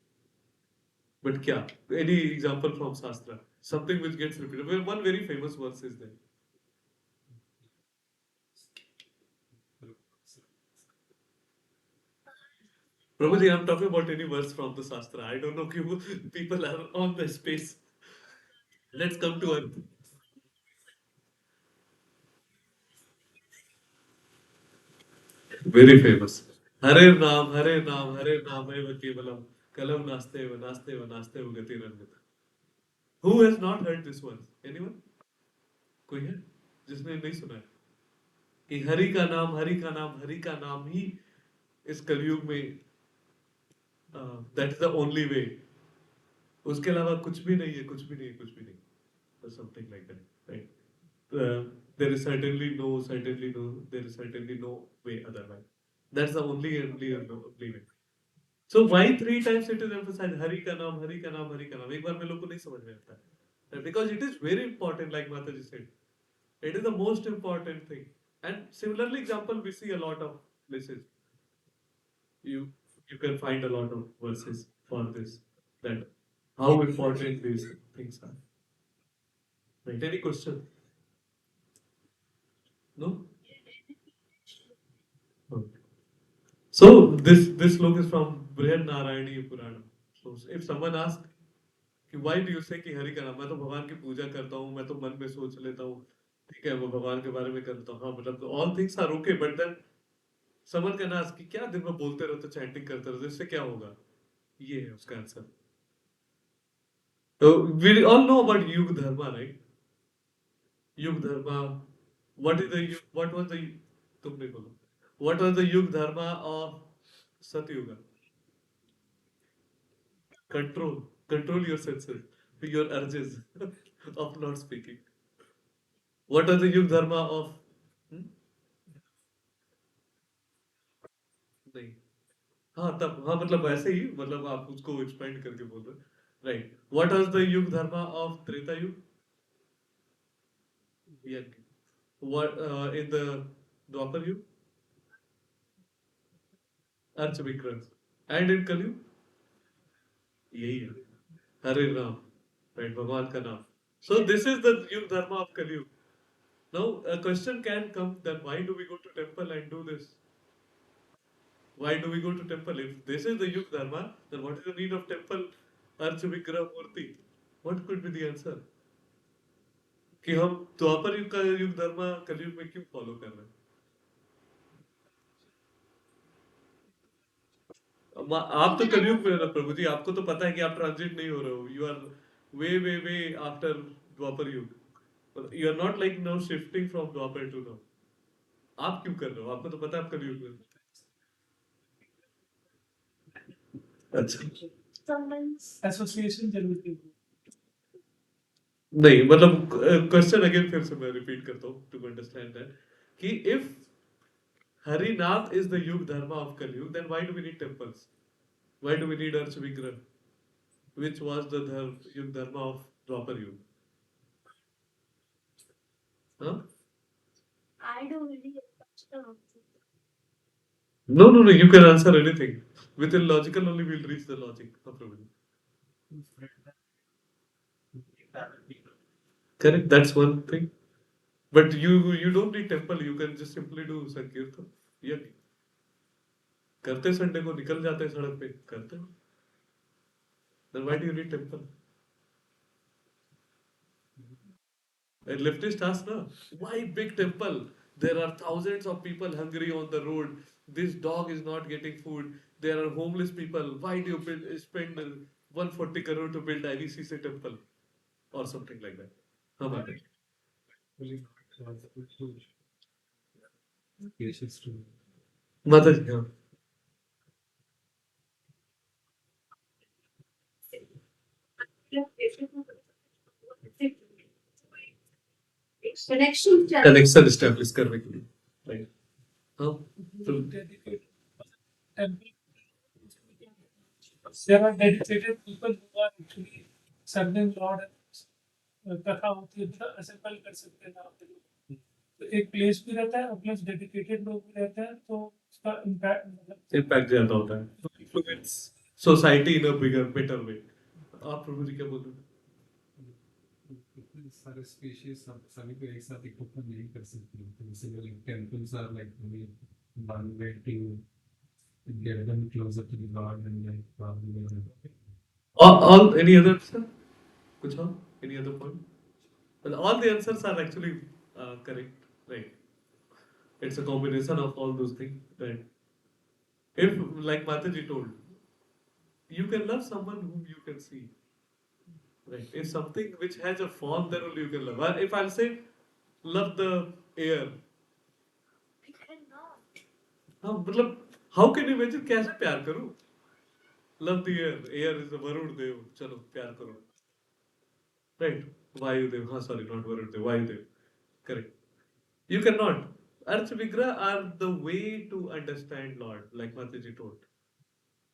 But kya? Any example from Shastra? Something which gets repeated. Well, one very famous verse is there. Prabhuji, I'm talking about any verse from the Shastra. I don't know if people are on the space. Let's come to earth. Very famous. Hare Nam, Eva Kevalam, Kalam Naste eva Gati Rangata. Who has not heard this one? Anyone? कोई है जिसने नहीं सुना है कि हरि का नाम ही इस कलयुग में that is the only way उसके अलावा कुछ भी नहीं है कुछ भी नहीं है कुछ भी नहीं something like that right there is certainly no way otherwise that's the only way. So why three times it is emphasized Hari का नाम एक बार में लोग को नहीं समझ में आता है because it is very important like Mataji said. It is the most important thing. And similarly, example we see a lot of places. You you can find a lot of verses for this. That how important these things are. Right? Any question? No? Okay. So this sloka is from Brihad Narayani Purana. So if someone asks कि why do you say कि हरि का नाम मैं तो भगवान की पूजा करता हूँ मैं तो मन में सोच लेता हूँ ठीक है वो भगवान के बारे में करता हूँ हाँ मतलब all things are okay but then समन का नाश कि क्या दिन में बोलते रहते चैंटिंग करते रहते इससे क्या होगा ये है उसका आंसर तो we all know about युग धर्मा राइट युग धर्मा what was the तुमने बोलो what was the युग धर्मा of सतयुग control your senses your urges of not speaking what was the युग धर्मा of hmm? नहीं हाँ तब हाँ मतलब वैसे ही मतलब आप उसको एक्सपेंड करके बोल रहे राइट व्हाट वाज द युग धर्मा ऑफ त्रेता युग यज्ञ what in the Dwapar Yug, Arch Vikrant, and in Kali यही है हरे राम right भगवान का नाम so this is the Yug Dharma of Kali Yug. Now a question can come that why do we go to temple and do this? Why do we go to temple? If this is the Yug Dharma, then what is the need of temple Arch Vikrah Murti? What could be the answer? कि हम द्वापर युग का युग धर्म कलयुग में क्यों follow कर रहे हैं आप तो कलयुग में हो ना प्रभु जी आपको तो पता है कि आप ट्रांजिट नहीं हो रहे हो you are way after Dwapar Yuga you are not like now shifting from Dwapar to now आप क्यों कर रहे हो आपको तो पता है आप कलयुग में अच्छा एसोसिएशन जरूरी है नहीं मतलब क्वेश्चन अगेन फिर से मैं रिपीट करता हूँ टू अंडरस्टैंड दैट कि if Harinath is the yuga dharma of Kaliyuga then why do we need temples why do we need archa vigraha which was the Yug Dharma of Dwapar Yug. Huh? I don't really understand. No. You can answer anything. Within logical only, we'll reach the logic. No problem. Correct. That's one thing. But you don't need temple. You can just simply do Sankirtan. Yeah. करते Sunday को निकल जाते हैं सड़क पे करते हैं then why do you need temple And leftist ask, na, why big temple? There are thousands of people hungry on the road. This dog is not getting food. There are homeless people. Why do you spend 140 crore to build IVCC temple? Or something like that. How about it? Mataji, yeah. Connection established करने के लिए. Right. हाँ. तो dedicated temple. There are dedicated people who are actually serving Lord. कथा होती है तो assemble कर सकते हैं वहाँ पे लोग। तो एक प्लेस भी रहता है और प्लस डेडिकेटेड लोग भी रहते हैं तो उसका इम्पैक्ट मतलब impact ज्यादा होता है. Influence society in a bigger, better way. आप प्रभु जी क्या बोल रहे हैं? इतने सारे स्पीशीज सभी को एक साथ इकट्ठा नहीं कर सकते तो इसीलिए temples are like one way to get them closer to the God and like probably All any other sir? कुछ और? Any other point? Well, all the answers are actually correct, right? It's a combination of all those things, right? If, like Mataji told, you can love someone whom you can see, right? If something which has a form, then only you can love. If I'll say, love the air, हाँ मतलब how can you imagine कैसे प्यार करूं? Love the air. Air is the Varun देव. चलो प्यार करो. Right? Vayudev. हाँ sorry, not Varun Dev. Vayudev. Correct. You cannot. Arch Vigra are the way to understand Lord, like Mataji told.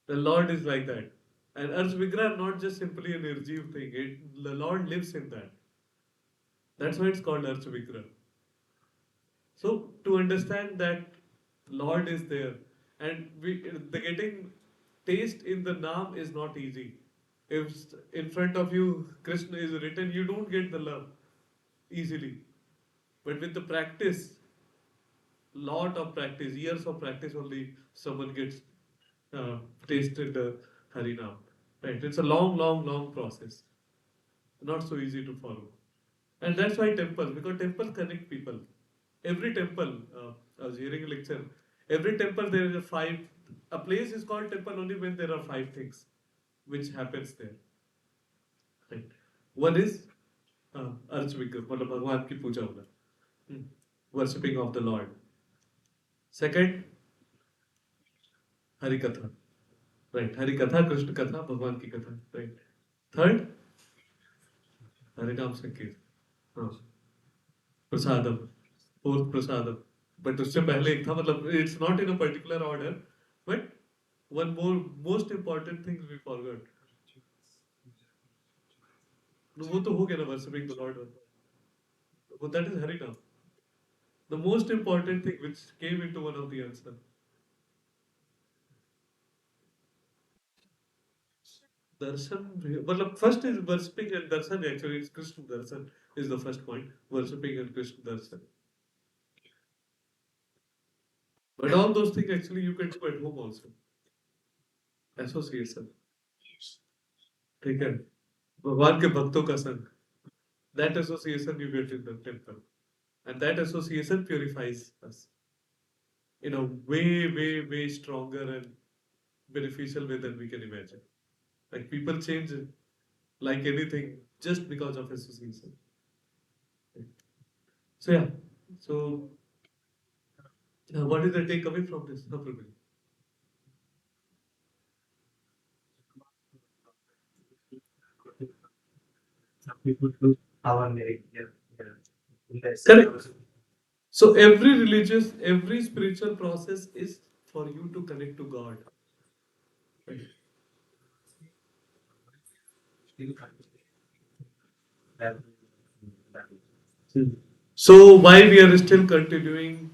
The Lord is like that. And Arch Vigra are not just simply a nirjeev thing. The Lord lives in that. That's why it's called Arch Vigra. So to understand that Lord is there, and the getting taste in the Naam is not easy. If in front of you Krishna is written, you don't get the love easily. But with the practice, lot of practice, years of practice, only someone gets tasted the Harinam. Right? It's a long, long, long process. Not so easy to follow. And that's why temples, because temples connect people. Every temple, I was hearing a lecture, every temple there is a place is called temple only when there are five things which happens there. Right? One is Arch Vikram, मतलब भगवान की पूजा होना. Worshipping of the Lord. Second, Hari Katha. Right. Hari Katha, Krishna Katha, भगवान की कथा. Right. Third, Hari Naam Sankirtan. हाँ. प्रसादम. Fourth, prasadam. But उससे पहले एक था मतलब it's not in a particular order, but one more most important thing we forgot. No, वो तो हो गया ना worshipping the Lord. वो that is Hari Naam. The most important thing which came into one of the answer. Darshan, मतलब first is worshipping and darshan actually it's Krishna darshan is the first point. Worshipping and Krishna darshan. But all those things actually you can do at home also. Association. ठीक है. भगवान के भक्तों का संग. That association you get in the temple. And that association purifies us in a way, way, way stronger and beneficial way than we can imagine. Like people change like anything just because of association. So yeah. So what is the takeaway from this? No problem. Some people do our merit. Yeah. Correct. So every religious, every spiritual process is for you to connect to God. Right. So why we are still continuing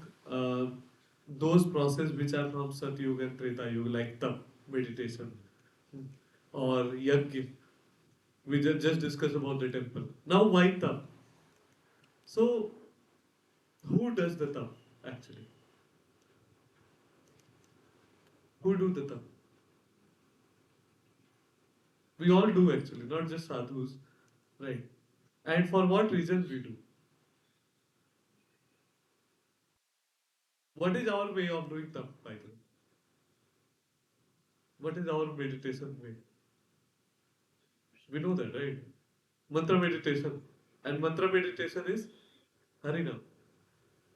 those process which are from Sat Yuga and Treta Yuga, like tap meditation or yajna. We just discussed about the temple. Now why tap? So who does the tap actually? Who do the tap? We all do actually, not just sadhus, right? And for what reasons we do? What is our way of doing tap, by the way? What is our meditation way? We know that, right? Mantra meditation. And mantra meditation is Harinam.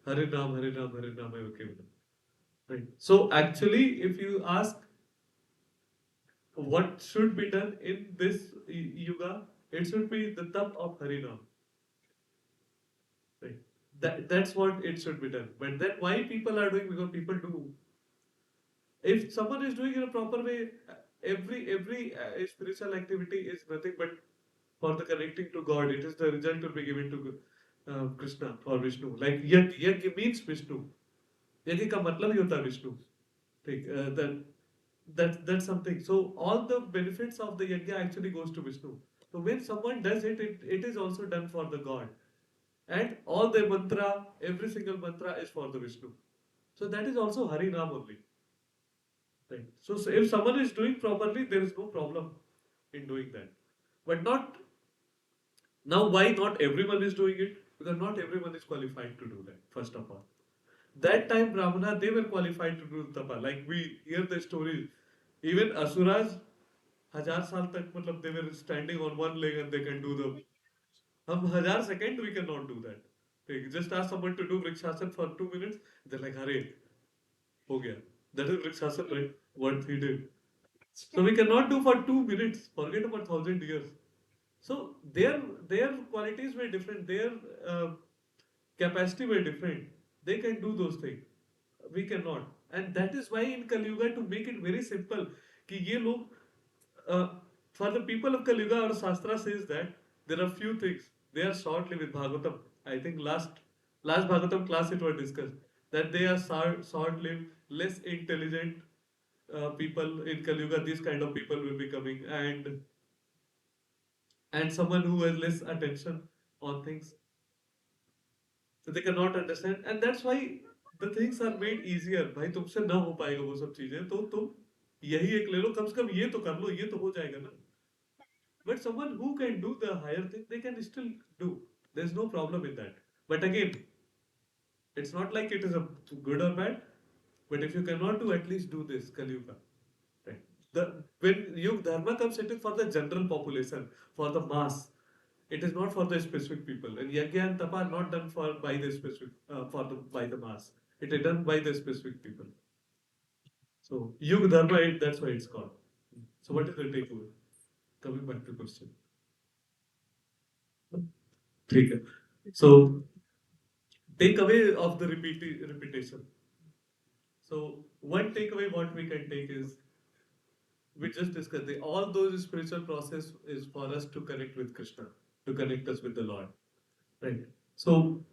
Harinam, Harinam, Harinam, Harinam. Right. So actually, if you ask what should be done in this yuga, it should be the tap of Harinam. Right. That's what it should be done. But then why people are doing? Because people do. If someone is doing in a proper way, every spiritual activity is nothing but for the connecting to God. It is the result to be given to Krishna or Vishnu. Like yajna means Vishnu. यज्ञ का मतलब ही होता है विष्णु ठीक that's something so all the benefits of the yajna actually goes to Vishnu so when someone does it, it is also done for the God and all the mantra every single mantra is for the Vishnu so that is also Hari Nam only right so if someone is doing properly there is no problem in doing that but not now why not everyone is doing it because not everyone is qualified to do that first of all that time Brahmana they were qualified to do tapa. Like we hear the stories, even Asuras, 1000 साल तक मतलब they were standing on one leg and they can do the. हम 1000 seconds we cannot do that. Like, just ask someone to do Vrikshasana for 2 minutes, they're like, अरे हो गया. That is Vrikshasana, right? What he did. So we cannot do for 2 minutes. Forget about 1,000 years. So their qualities were different. Their uh, capacity were different. They can do those things. We cannot. And that is why in Kali Yuga, to make it very simple, कि ये लोग, uh, for the people of Kali Yuga, our Shastra says that there are few things. They are short-lived with Bhagavatam. I think last Bhagavatam class it was discussed that they are short-lived, less intelligent people in Kali Yuga. These kind of people will be coming, and someone who has less attention on things so they cannot understand and that's why the things are made easier भाई तुमसे ना हो पाएगा वो सब चीजें तो तुम यही एक ले लो कम से कम ये तो कर लो ये तो हो जाएगा ना but someone who can do the higher thing they can still do there's no problem in that but again it's not like it is a good or bad but if you cannot do at least do this Kali Yuga right the when Yug Dharma comes it is for the general population for the mass it is not for the specific people and yajna and tapa are not done for by the specific for the by the mass it is done by the specific people so yug dharma that's why it's called so what is the takeaway coming back to question ठीक है so takeaway of the repetition so one takeaway what we can take is we just discussed all those spiritual process is for us to connect with Krishna to connect us with the Lord right so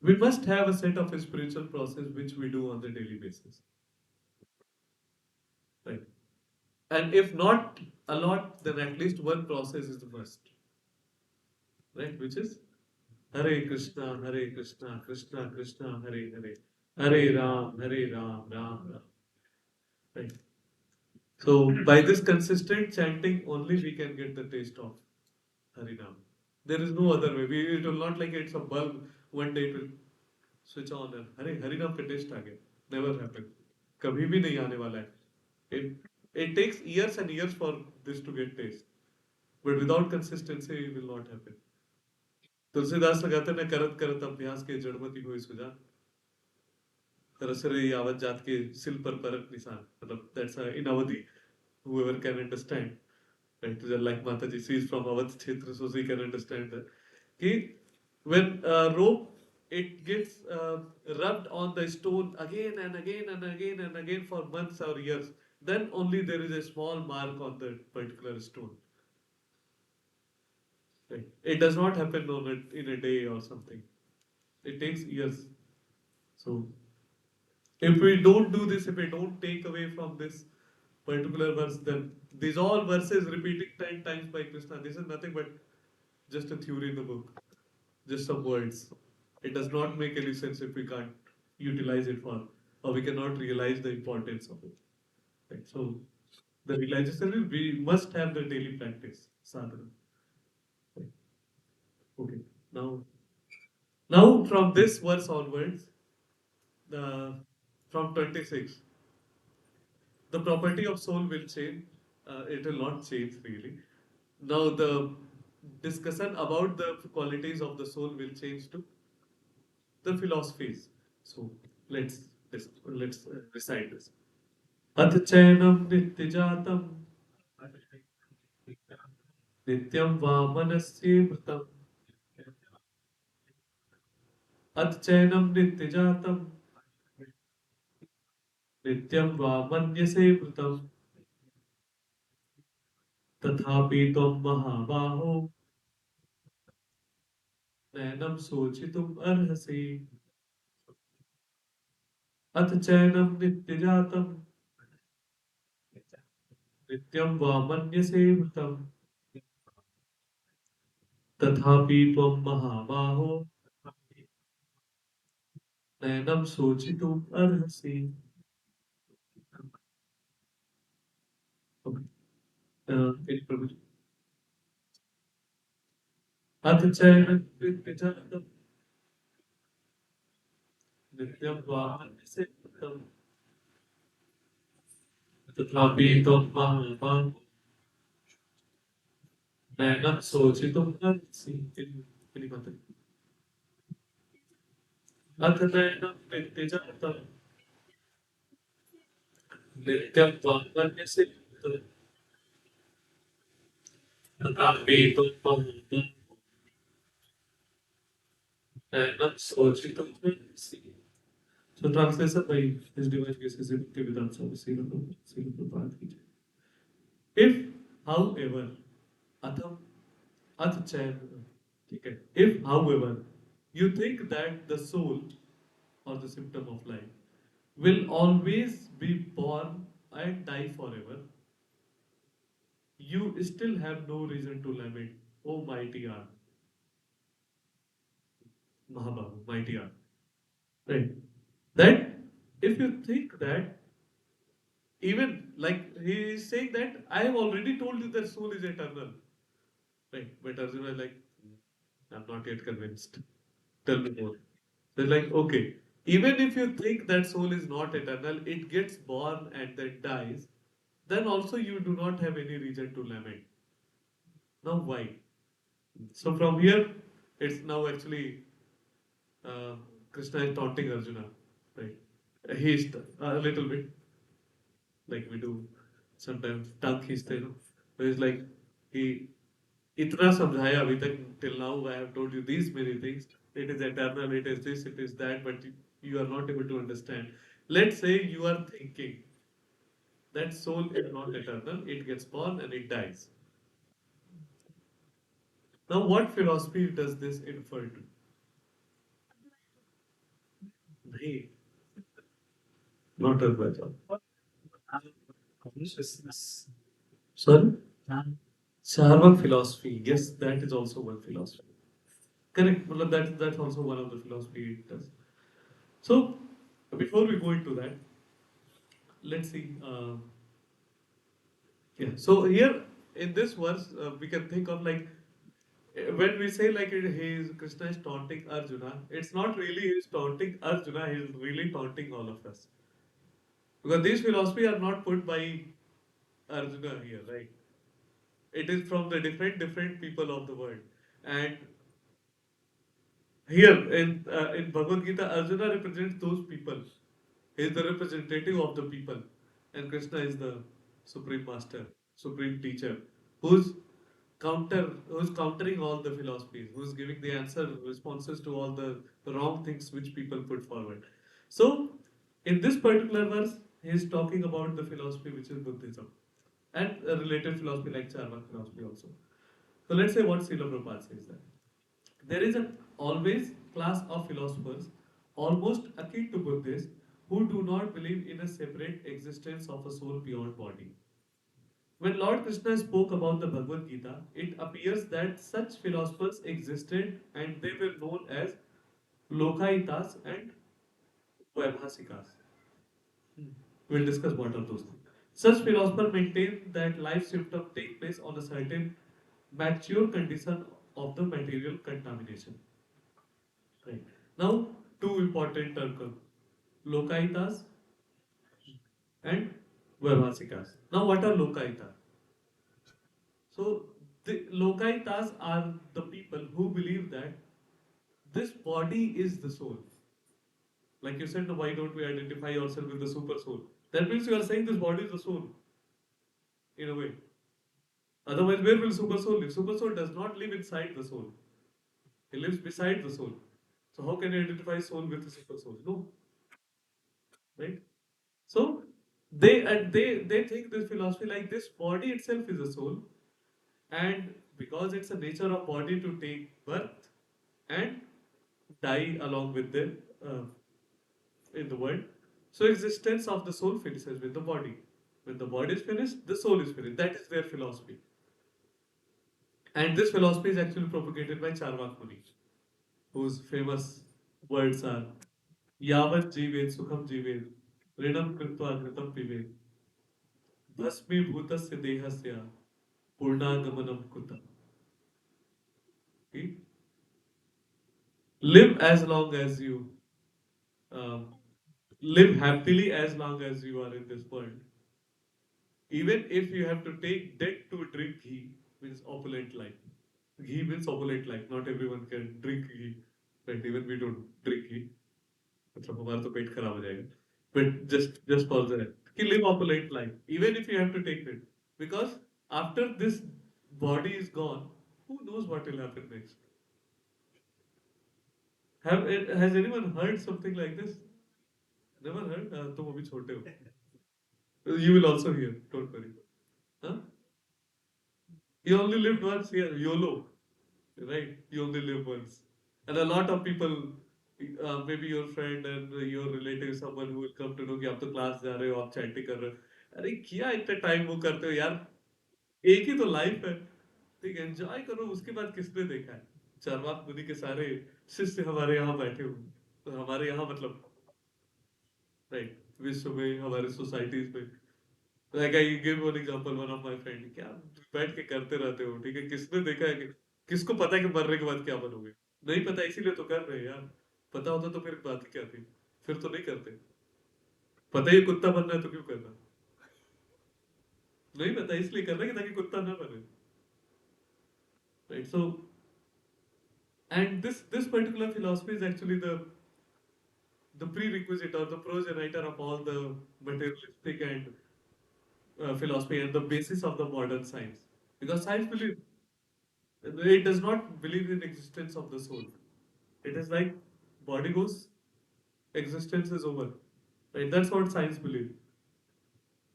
we must have a set of a spiritual process which we do on the daily basis right and if not a lot then at least one process is the must right which is Hare Krishna Hare Krishna Krishna Krishna Hare Hare Hare Ram Ram Ram right so by this consistent chanting only we can get the taste of Harinam there is no other way it will not like it's a bulb one day it will switch on and अरे हरिनाम का test आ गया never happen कभी भी नहीं आने वाला है it takes years and years for this to get taste but without consistency it will not happen Tulsidas लगाते ना करत करत अभ्यास के जड़मति हुई सुजान रसरे आवत जात के सिल पर परत निशान मतलब that's in Avadi whoever can understand right like Mataji she is from Awadh क्षेत्र so she can understand that कि when rope it gets rubbed on the stone again and again and again and again for months or years then only there is a small mark on the particular stone right it does not happen in a day or something it takes years so if we don't do this if we don't take away from this particular verse then these all verses repeating 10 times by Krishna this is nothing but just a theory in the book just some words. It does not make any sense if we can't utilize it for, or we cannot realize the importance of it. Right? So the realization is we must have the daily practice, sadhana. Right? Okay. Now from this verse onwards, the from 26. The property of soul will change. It will not change really. Now the discussion about the qualities of the soul will change to the philosophies. So let's recite this. Adchayanam nityajatam nityam vamanasyevatam Adchayanam nityajatam nityam vamanyasevatam तथापि त्वं महाबाहो नैनं शोचितुम् अर्हसि अथ चैनं नित्यजातं नित्यं वा मन्यसे मृतं तथापि त्वं महाबाहो नैनं शोचितुम् अर्हसि एक प्रभु अथ चैनं नित्यजातं नित्यं वा मन्यसे मृतं तथापि त्वं महाबाहो नैनं शोचितुम् अर्हसि अथ नैनं नित्यजातं नित्यं वा मन्यसे मृतं तथापि त्वं महाबाहो नैनं शोचितुम् अर्हसि. So translation by His Divine Grace is Bhaktivedanta Swami Srila Prabhupada ki jai. If, however, atham, ath chayan, ठीक है. If, however, you think that the soul or the symptom of life will always be born and die forever, you still have no reason to lament, O mighty art, Mahabahu, mighty art. Right? That if you think that even like he is saying that I have already told you that soul is eternal. Right. But Arjuna is like, I'm not yet convinced. Tell me more. They're like, okay, even if you think that soul is not eternal, it gets born and then dies, then also you do not have any reason to lament. Now why? So from here, it's now actually uh, Krishna is taunting Arjuna. Right. He is a little bit like we do sometimes tongue खींचते हैं ना. So it's like he इतना समझाया अभी तक till now I have told you these many things. It is eternal, it is this, it is that, but you are not able to understand. Let's say you are thinking that soul is not eternal, it gets born and it dies. Now, what philosophy does this infer to? नहीं, not Advaita. Consciousness. Sorry? Charvak philosophy. Yes, that is also one philosophy. Correct. मतलब that's also one of the philosophy it does. So, before we go into that, let's see. Yeah. So here in this verse, we can think of like when we say like he is Krishna is taunting Arjuna. It's not really he is taunting Arjuna. He is really taunting all of us because these philosophy are not put by Arjuna here, right? It is from the different people of the world, and here in Bhagavad Gita, Arjuna represents those people. He is the representative of the people, and Krishna is the supreme master, supreme teacher, who's who's countering all the philosophies, who's giving the answer responses to all the wrong things which people put forward. So, in this particular verse, he is talking about the philosophy which is Buddhism and a related philosophy like Charvak philosophy also. So let's say what Srila Prabhupada says that there is an always class of philosophers, almost akin to Buddhists, who do not believe in a separate existence of a soul beyond body. When Lord Krishna spoke about the Bhagavad Gita, it appears that such philosophers existed and they were known as Lokaitas and Vaibhasikas. We'll discuss what are those things. Such philosophers maintain that life symptoms take place on a certain mature condition of the material contamination. Right. Now, two important terms. Lokaitas and Vaibhasikas. Now, what are Lokaitas? So, the Lokaitas are the people who believe that this body is the soul. Like you said, why don't we identify ourselves with the super soul? That means you are saying this body is the soul, in a way. Otherwise, where will super soul live? Super soul does not live inside the soul. He lives beside the soul. So how can you identify soul with the super soul? No, right? So they think this philosophy like this body itself is a soul, and because it's a nature of body to take birth and die along with them in the world. So existence of the soul finishes with the body. When the body is finished, the soul is finished. That is their philosophy. And this philosophy is actually propagated by Charvak Muni, whose famous words are Yavat Jivet Sukham Jivet Rinam Kritva Kritam Pivet Bhasmi Bhutasya Dehasya Purnagamanam Kutam. Okay? Live as long as you um, live happily as long as you are in this world. Even if you have to take debt to drink ghee, means opulent life. Ghee means opulent life. Not everyone can drink ghee. Right? Even we don't drink ghee. मतलब हमारा तो पेट खराब हो जाएगा. But just for the कि live opulent life. Even if you have to take it, because after this body is gone, who knows what will happen next? Has anyone heard something like this? Never heard? तुम अभी छोटे हो. You will also hear. Don't worry. Huh? You only lived once here. YOLO. Right? You only live once. And a lot of people, maybe your friend and your relative, someone who will come to know कि आप तो class जा रहे हो, आप chatting कर रहे हो. अरे क्या इतना टाइम वो करते हो यार? एक ही तो लाइफ है. ठीक है, एंजॉय करो. उसके बाद किसने देखा है? चारवाक मुनि के सारे शिष्य हमारे यहाँ बैठे हुए. तो हमारे यहाँ मतलब राइट विश्व में हमारे सोसाइटीज में. Like I give one example one of my friend. क्या बैठ के करते रहते हो? ठीक है, किसने देखा है कि किसको पता है कि मरने के बाद क्या बनोगे? नहीं पता इसीलिए तो कर रहे हैं यार. पता होता तो फिर बात ही क्या थी? फिर तो नहीं करते. पता ही कुत्ता बनना है तो क्यों करना? नहीं पता इसलिए करना कि ताकि कुत्ता ना बने. Right. So and this particular philosophy is actually the prerequisite or the progenitor of all the materialistic and philosophy and the basis of the modern science. Because science believe it does not believe in existence of the soul. It is like body goes, existence is over. Right? That's what science believes.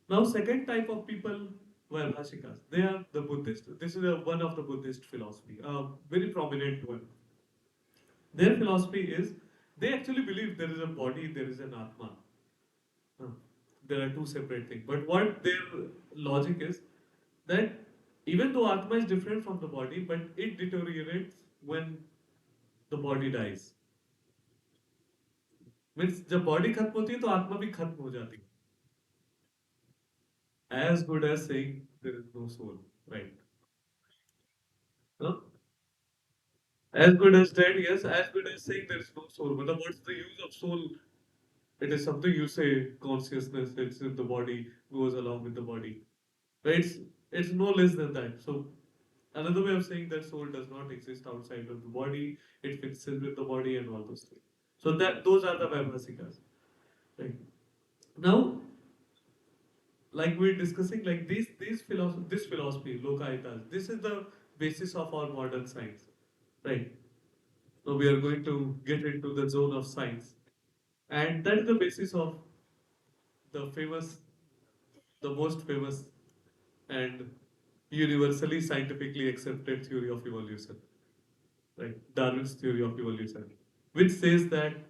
Now, second type of people were Bhashikas. They are the Buddhist. This is one of the Buddhist philosophy, a very prominent one. Their philosophy is they actually believe there is a body, there is an Atma. Uh, there are two separate things. But what their logic is that even though Atma is different from the body, but it deteriorates when the body dies. Means जब body खत्म होती है तो आत्मा भी खत्म हो जाती है. As good as saying there is no soul. Right. As good as dead, yes. As good as saying there is no soul. But what's the use of soul? It is something you say. Consciousness, it's in the body, goes along with the body. Right? It's no less than that. So another way of saying that soul does not exist outside of the body. It fits in with the body and all those things. So that those are the Vaibhasikas. Right. Now, like we're discussing, like this philosophy, Lokaitas, this is the basis of our modern science. Right. So we are going to get into the zone of science. And that is the basis of the famous, the most famous and universally scientifically accepted theory of evolution, right? Darwin's theory of evolution, which says that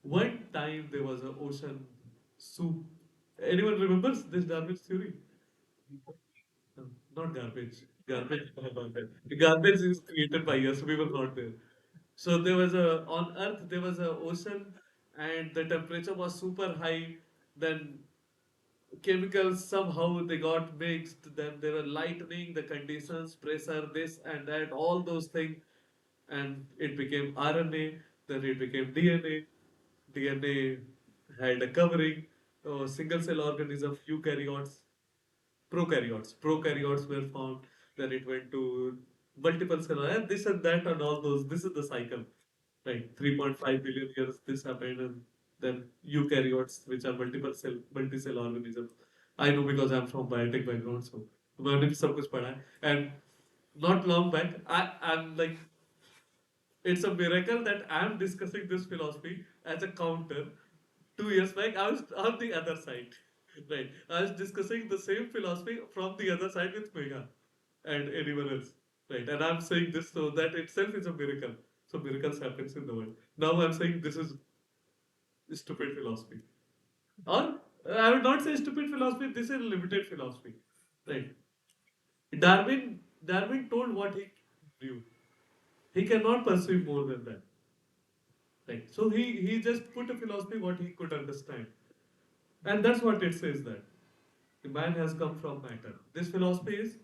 one time there was an ocean soup. Anyone remembers this Darwin's theory? No, not garbage. Garbage, garbage is created by us. We were not there. So there was a on Earth there was a ocean, and the temperature was super high. Then chemicals somehow they got mixed. Then they were lightening the conditions, pressure, this and that, all those things, and it became RNA. Then it became DNA. DNA had a covering. single cell organism, eukaryotes, prokaryotes. Prokaryotes were formed, then it went to multiple cell, and this and that and all those. This is the cycle, right? 3.5 billion years this happened, and then eukaryotes, which are multi-cell organisms. I know because I'm from biotech background, so मैंने भी सब कुछ पढ़ा है. And not long back, I'm like, it's a miracle that I'm discussing this philosophy as a counter. 2 years back, I was on the other side. Right. I was discussing the same philosophy from the other side with Megha and anyone else. Right. And I'm saying this, so that itself is a miracle. So miracles happens in the world. Now I'm saying this is stupid philosophy. Or I would not say stupid philosophy, this is limited philosophy. Right. Darwin told what he knew. He cannot perceive more than that. Right. So he just put a philosophy what he could understand. And that's what it says that the man has come from matter. This philosophy is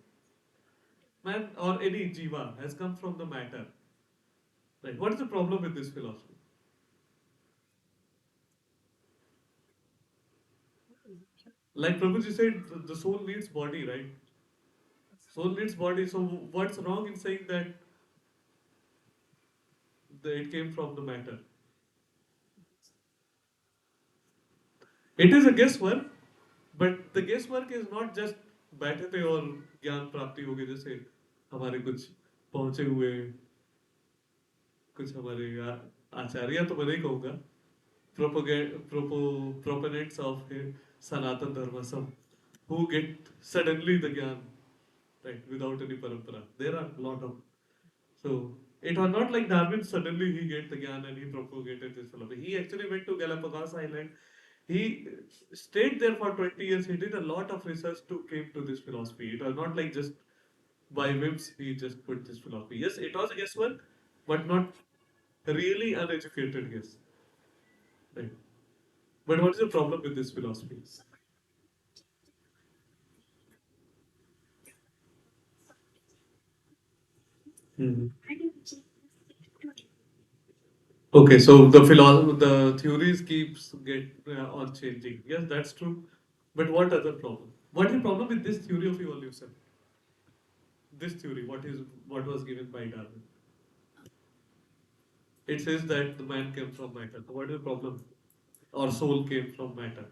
man or any jiva has come from the matter. Right. What is the problem with this philosophy? Like Prabhuji said, the soul needs body, right? Soul needs body. So what's wrong in saying that it came from the matter? It is a guesswork, but the guesswork is not just बैठे थे और ज्ञान प्राप्ति हो गई जैसे हमारे कुछ पहुंचे हुए कुछ हमारे आचार्य तो मैं नहीं कहूँगा proponents of Sanatan Dharma, some who get suddenly the Gyan, right, without any parampara. There are a lot of. So it was not like Darwin suddenly he get the Gyan and he propagated this philosophy. He actually went to Galapagos Island. He stayed there for 20 years. He did a lot of research to came to this philosophy. It was not like just by whims he just put this philosophy. Yes, it was a guesswork, but not really uneducated guess. Right. But what is the problem with this philosophy? Mhm. Okay, so the theories keeps get on changing. Yes, that's true. But what other problem? What is the problem with this theory of evolution? This theory, what was given by Darwin? It says that the man came from matter. So what is the problem? Or soul came from matter.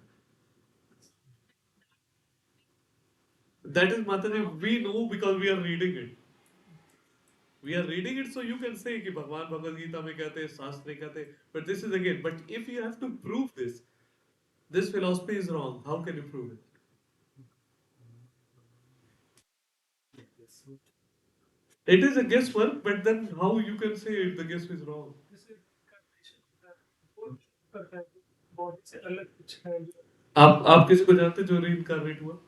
That is Mataji, we know because we are reading it. We are reading it, so you can say कि भगवान भगवद गीता में कहते हैं, शास्त्र में कहते हैं. But this is again. But if you have to prove this philosophy is wrong. How can you prove it? It is a guesswork, but then how you can say the guess is wrong? जैसे incarnation होता है, वो करता है, body से अलग कुछ है जो आप किसी को जानते हैं जो रीइंकारनेट हुआ?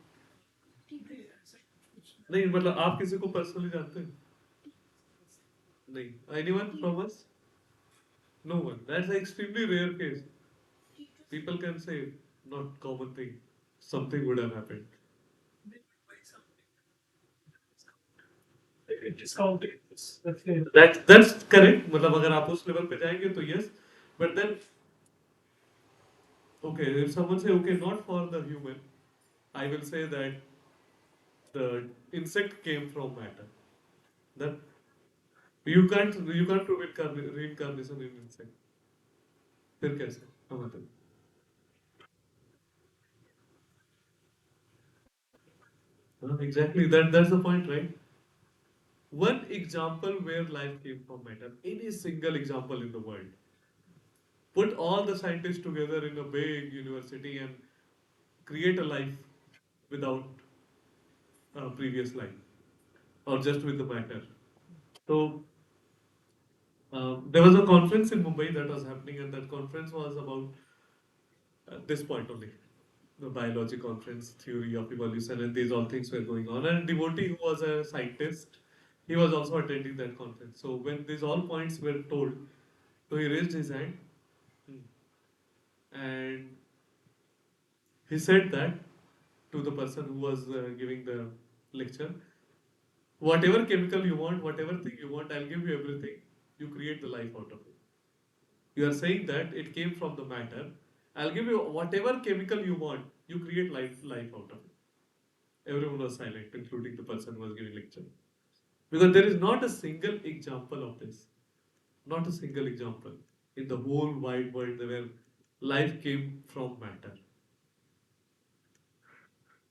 नहीं ऐसा कुछ नहीं, मतलब आप किसी को पर्सनली जानते हैं? नहीं. Anyone from us? No one. That's an extremely rare case. People can say not common thing. Something would have happened. नहीं by something it is counted that's it. That's correct. मतलब अगर आप उस लेवल पे जाएंगे तो yes. But then okay, if someone say okay, not for the human, I will say that the insect came from matter. That you can't prove reincarnation in insect. फिर कैसे? हाँ मतलब. Exactly. That's the point, right? One example where life came from matter. Any single example in the world. Put all the scientists together in a big university and create a life without a previous life or just with the matter. So there was a conference in Mumbai that was happening, and that conference was about this point only. The biology conference, theory of evolution, and these all things were going on. And devotee who was a scientist, he was also attending that conference. So when these all points were told, so he raised his hand and he said that to the person who was giving the lecture, whatever chemical you want, whatever thing you want, I'll give you everything. You create the life out of it. You are saying that it came from the matter, I'll give you whatever chemical you want. You create life out of it. Everyone was silent, including the person who was giving lecture. Because there is not a single example of this. Not a single example in the whole wide world where life came from matter.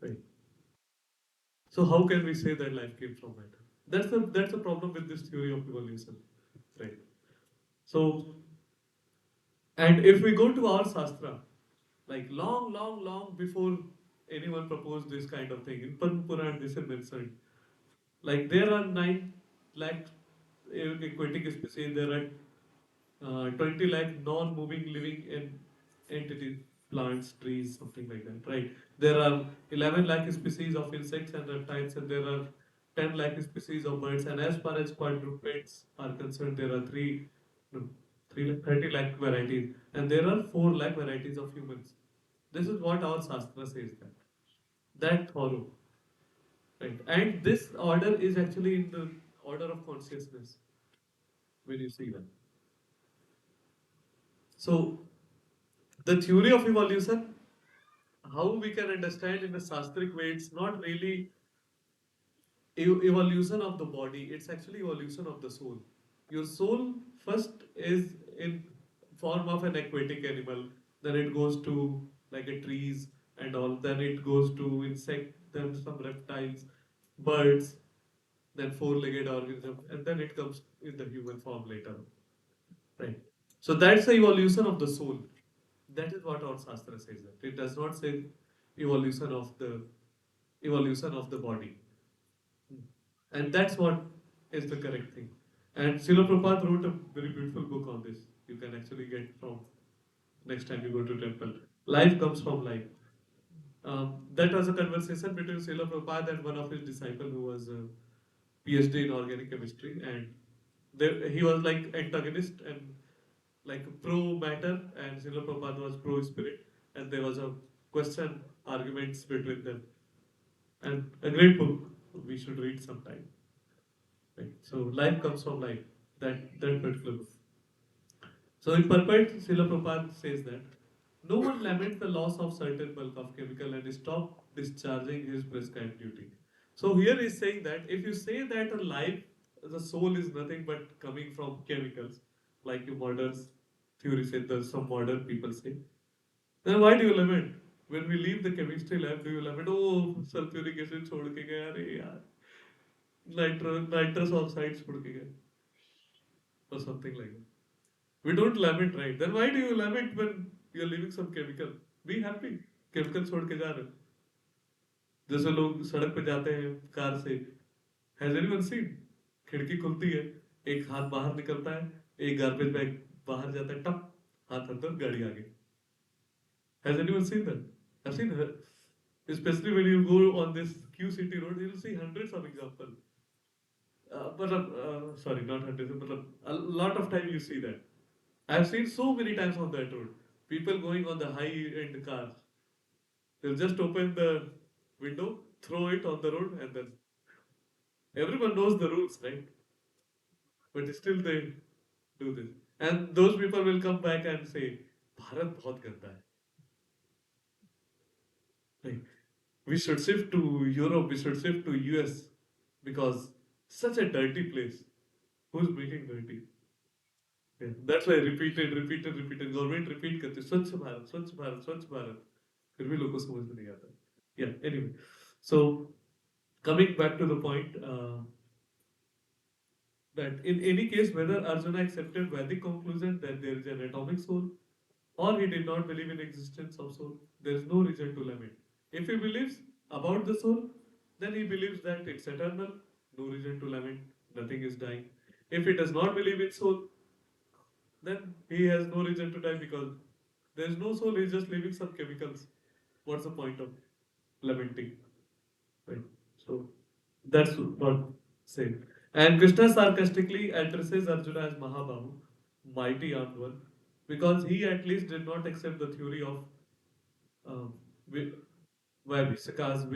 Right. So how can we say that life came from matter? That's the problem with this theory of evolution. Right. So, and if we go to our Shastra, like long, long, long before anyone proposed this kind of thing, in Padma Puran this is mentioned. Like there are 9 lakh aquatic species, there are 20 lakh non-moving living entities, plants, trees, something like that, right? There are 11 lakh species of insects and reptiles, and there are 10 lakh species of birds. And as far as quadrupeds are concerned, there are no, 30 lakh varieties, and there are 4 lakh varieties of humans. This is what our Shastra says that thorough, right? And this order is actually in the order of consciousness when you see that. So the theory of evolution, how we can understand in a shastric way, it's not really evolution of the body, it's actually evolution of the soul. Your soul first is in form of an aquatic animal, then it goes to like a trees and all, then it goes to insect, then some reptiles, birds, then four-legged organism, and then it comes in the human form later, right? So that's the evolution of the soul. That is what our Shastra says. That it does not say evolution of the body, and that's what is the correct thing. And Srila Prabhupada wrote a very beautiful book on this. You can actually get from next time you go to temple. Life comes from life. That was a conversation between Srila Prabhupada and one of his disciples who was a PhD in organic chemistry, and he was like antagonist and like pro matter, and Srila Prabhupada was pro spirit, and there was a question arguments between them. And a great book we should read sometime. Right? So life comes from life. That particular book. So in Purport, Srila Prabhupada says that no one laments the loss of certain bulk of chemical and stop discharging his prescribed duty. So here he's saying that if you say that a life, the soul is nothing but coming from chemicals, like you modern theory said, there's some modern people say, then why do you lament? When we leave the chemistry lab, do you lament, oh, sulfuric acid छोड़ के गया रे यार, nitrous oxide छोड़ के गया, or something like that. We don't lament, right? Then why do you lament when you're leaving some chemical? Be happy. Chemical छोड़ के जा रहे हो. जैसे लोग सड़क पे जाते हैं कार से. Has anyone seen? खिड़की खुलती है, एक हाथ बाहर निकलता है, एक गार्बेज बैग बाहर जाता है, टप, हाथ अंदर, गाड़ी आगे. Has anyone seen that? I've seen her. Especially when you go on this Q City road, you'll see hundreds of examples. But sorry, not hundreds, but a lot of time you see that. I've seen so many times on that road. People going on the high end cars. They'll just open the window, throw it on the road, and then everyone knows the rules, right? But still they do this. And those people will come back and say, Bharat bahut ganda hai. Like, we should shift to Europe, we should shift to US because such a dirty place. Who's making dirty? Yeah, that's why repeated. Government repeat करते स्वच्छ भारत, स्वच्छ भारत, स्वच्छ भारत. फिर भी लोगों को समझ में नहीं आता. Yeah. Anyway, so coming back to the point that in any case, whether Arjuna accepted Vedic conclusion that there is an atomic soul, or he did not believe in existence of soul, there is no reason to lament. If he believes about the soul, then he believes that it's eternal. No reason to lament. Nothing is dying. If he does not believe in soul, then he has no reason to die because there is no soul, he's just leaving some chemicals. What's the point of lamenting? Right. So that's what saying. And Krishna sarcastically addresses Arjuna as Mahabahu, mighty armed one, because he at least did not accept the theory of uh, Vaibhashikas,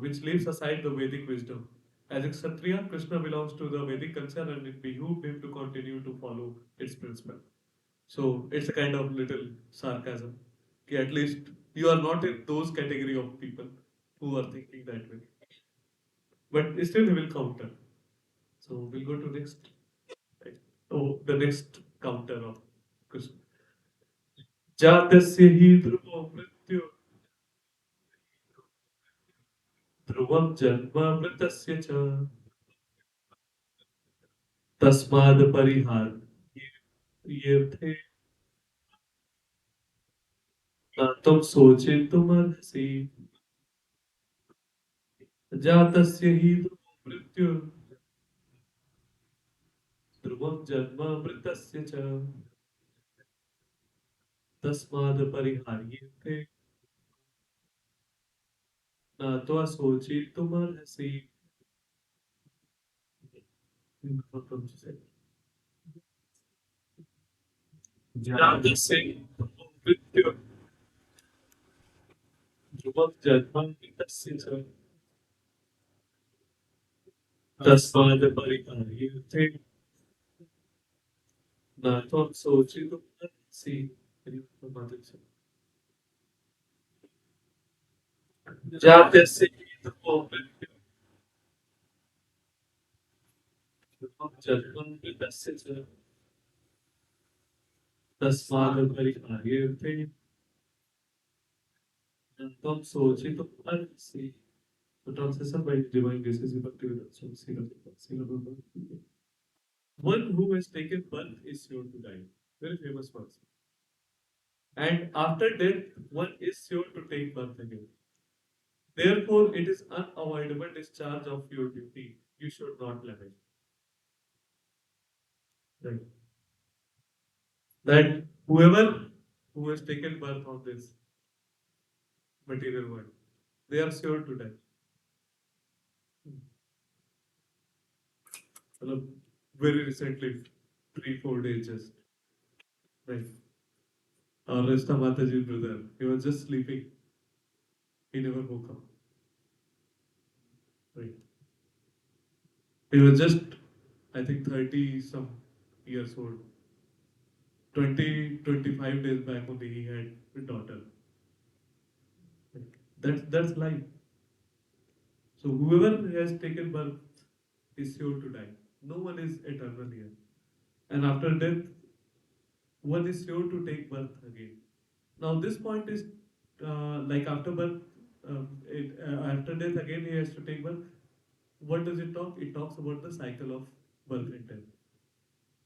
which leaves aside the Vedic wisdom. As a Kshatriya, Krishna belongs to the Vedic culture and it behooved him to continue to follow its principle. So it's a kind of little sarcasm. Okay, at least you are not in those category of people who are thinking that way. But still, he will counter. So we'll go to next. Right. Oh, the next counter of Krishna. जातस्य हि ध्रुवो मृत्यु ध्रुवं जन्म मृतस्य च तस्माद् परिहार्येऽर्थे न त्वं शोचितुमर्हसि जातस्य हि ध्रुवो मृत्यु ध्रुवं जन्म मृतस्य च तस्माद् परिहार्येऽर्थे न त्वं शोचितुमर्हसि जातस्य हि ध्रुवो मृत्यु ध्रुवं जन्म मृतस्य च तस्माद् परिहार्येऽर्थे न त्वं शोचितुमर्हसि जातस्य हि ध्रुवो मृत्यु ध्रुवं जन्म मृतस्य च तस्माद् परिहार्येऽर्थे न त्वं शोचितुमर्हसि. The translation by Divine Grace is Bhaktivedanta Swami Srila Prabhupada. One who has taken birth is sure to die. Very famous words. And after death, one is sure to take birth again. Therefore, it is unavoidable discharge of your duty. You should not lament. Right. That whoever who has taken birth on this material world, they are sure to die. Matlab, very recently, 3 4 days just. Right. Our Rashta Mataji's brother, he was just sleeping. He never woke up. Right. He was just, I think, 30 some years old. 20 25 days back only he had a daughter. Right. That's life. So whoever has taken birth is sure to die. No one is eternal here. And after death, one is sure to take birth again. Now this point is like after birth, after death again he has to take birth. What does it talk? It talks about the cycle of birth and death.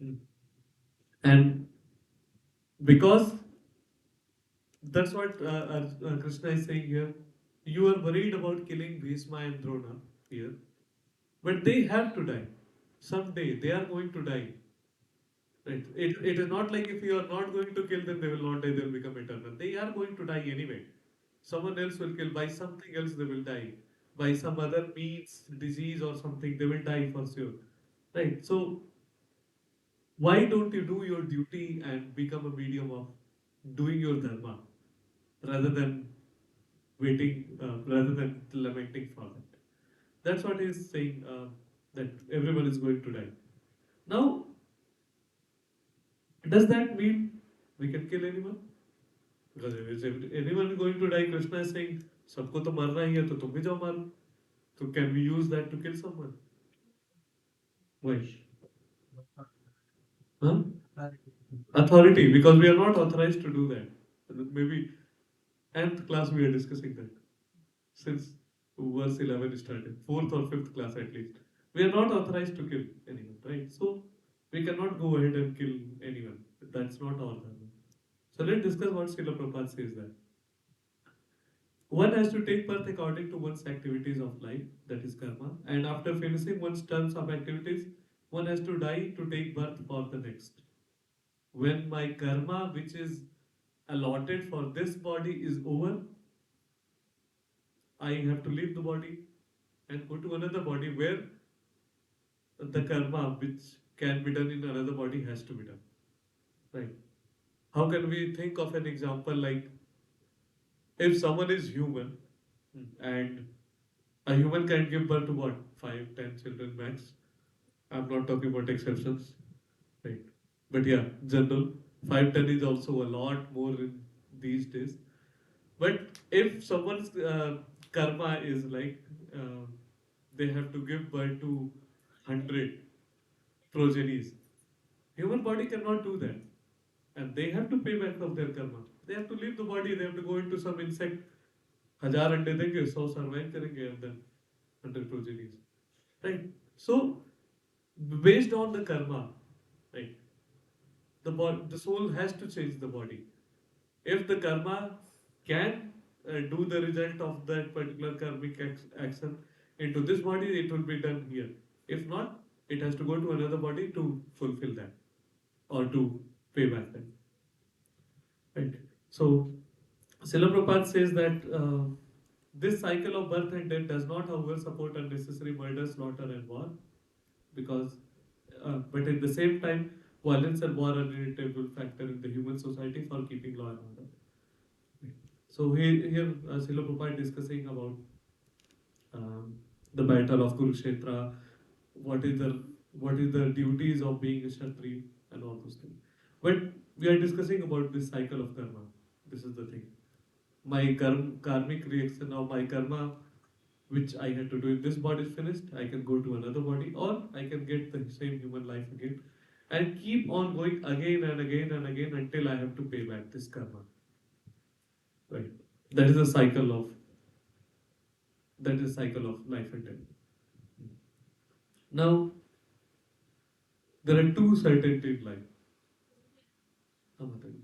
Hmm. And because that's what Krishna is saying here. You are worried about killing Bhishma and Drona here, but they have to die. Someday they are going to die. Right. It is not like if you are not going to kill them, they will not die, they will become eternal. They are going to die anyway. Someone else will kill. By something else, they will die. By some other means, disease or something, they will die for sure. Right. So, why don't you do your duty and become a medium of doing your dharma rather than rather than lamenting for that? That's what he is saying, that everyone is going to die. Now, does that mean we can kill anyone? Because if anyone is going to die, Krishna is saying, सबको तो मरना ही है तो तुम भी जाओ मारो. So can we use that to kill someone? Why? Huh? Authority, because we are not authorized to do that. Maybe nth class we are discussing that since verse 11 started, fourth or fifth class at least. We are not authorized to kill anyone, right? So we cannot go ahead and kill anyone. That's not our dharma. So let's discuss what Srila Prabhupada says there. One has to take birth according to one's activities of life, that is karma, and after finishing one's terms of activities, one has to die to take birth for the next. When my karma, which is allotted for this body, is over, I have to leave the body and go to another body where the karma, which can be done in another body, has to be done. Right? How can we think of an example like if someone is human and a human can give birth to what? 5 10 children max. I'm not talking about exceptions, right? But yeah, general. 5 ton is also a lot more in these days. But if someone's karma is like uh, they have to give birth to 100 progenies, human body cannot do that. And they have to pay back of their karma. They have to leave the body, they have to go into some insect. 1000 अंडे देंगे 100 survive करेंगे and then 100 progenies. Right? So, based on the karma, right, the soul has to change the body. If the karma can do the result of that particular karmic action into this body, it will be done here. If not, it has to go to another body to fulfill that or to pay back that. Right. So, Srila Prabhupada says that this cycle of birth and death does not, however, support unnecessary murder, slaughter, and war, because, but at the same time, violence and war are an inevitable factor in the human society for keeping law and order. So here Srila Prabhupada is discussing about um, the battle of Kurukshetra, what is the what is the duties of being a Kshatriya and all those things. But we are discussing about this cycle of karma. This is the thing. My karmic reaction or my karma, which I had to do in this body is finished, I can go to another body, or I can get the same human life again and keep on going again and again and again until I have to pay back this karma. Right. That is a cycle of life and death. Now there are two certainties in life. हाँ, बताइए.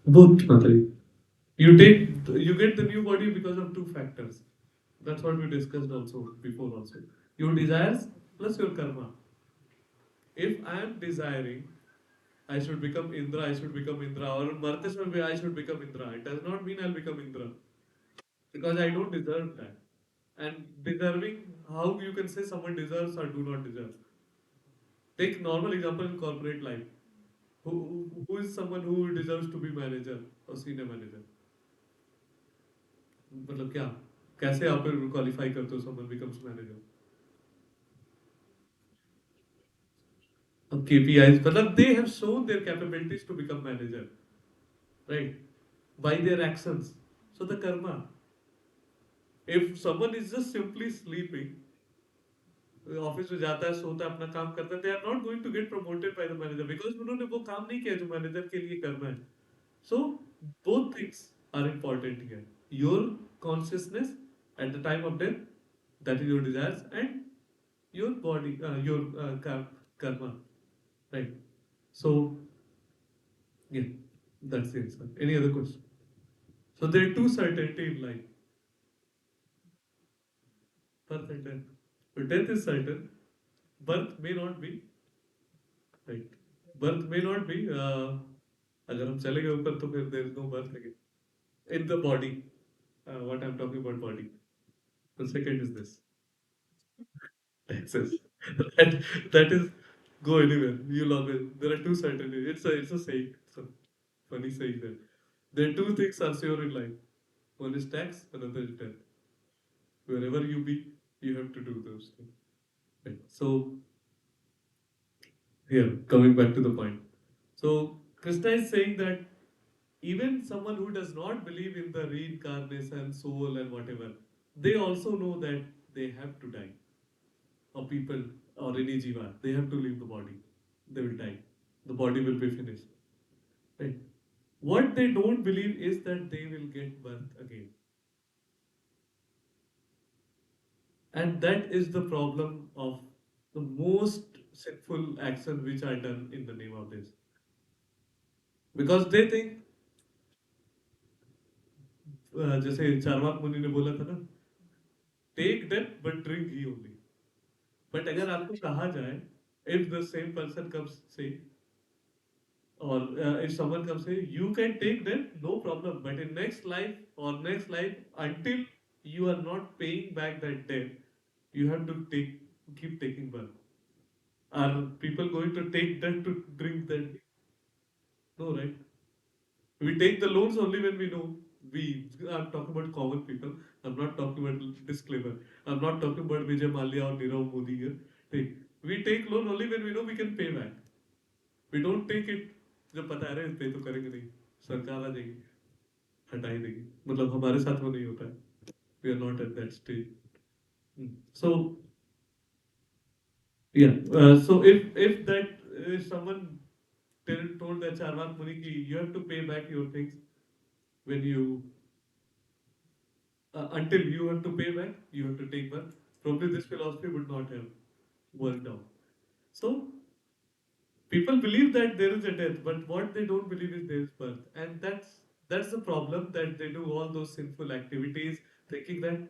Both, Mataji. You get the new body because of two factors. That's what we discussed also before also. Your desires plus your karma. If I am desiring I should become Indra, I should become Indra, or मरते समय I should become Indra, it does not mean I'll become Indra because I don't deserve that. And deserving, how you can say someone deserves or do not deserve? Take normal example in corporate life. Who is someone who deserves to be manager or senior manager? मतलब क्या? कैसे आप qualify करते हो someone becomes manager? अब KPIs मतलब they have shown their capabilities to become manager, right? By their actions. So the karma. If someone is just simply sleeping, office में जाता है सोता है अपना काम करता है, they are not going to get promoted by the manager because उन्होंने वो काम नहीं किया जो मैनेजर के लिए करना है. So both things are important here. Your consciousness at the time of death, that is your desires, and your body, your karma, right? So yeah, that's the answer. Any other question? So there are two certainty in life: birth and death. So death is certain, birth may not be, right? Birth may not be. अगर हम चले गए ऊपर तो फिर there is no birth again in the body. What I'm talking about body. The second is this. Access. that that is go anywhere. You'll always there are two certainties. It's a saying. It's a funny saying there. There are two things are sure in life. One is tax, another is death. Wherever you be, you have to do those things. Right. So here, coming back to the point. So Krishna is saying that even someone who does not believe in the reincarnation, soul, and whatever, they also know that they have to die. Or people or any jiva, they have to leave the body. They will die. The body will be finished. Right? What they don't believe is that they will get birth again. And that is the problem of the most sinful actions which are done in the name of this. Because they think, जैसे चारवाक मुनि ने बोला था ना, take death but drink he only. But अगर आपको कहा जाए, if the same person comes say, or if someone comes say, you can take them, no problem. But in next life or next life, until you are not paying back that debt, you have to keep taking birth. Are people going to take that to drink that? No, right? We take the loans only when we know. I'm talking about common people. I'm not talking about disclaimer. I'm not talking about Vijay Mallya or Nirav Modi here. Hey, We take loan only when we know we can pay back. We don't take it जब पता है अरे पे तो करेंगे नहीं, सरकार आ जाएगी, हटा ही देगी, मतलब हमारे साथ वो नहीं होता है. We are not at that stage. So yeah, so if that someone told that Charvak Muni ki you have to pay back your things when you until you have to pay back, you have to take back. Probably this philosophy would not have worked out. So people believe that there is a death, but what they don't believe is there is birth, and that's the problem, that they do all those sinful activities thinking that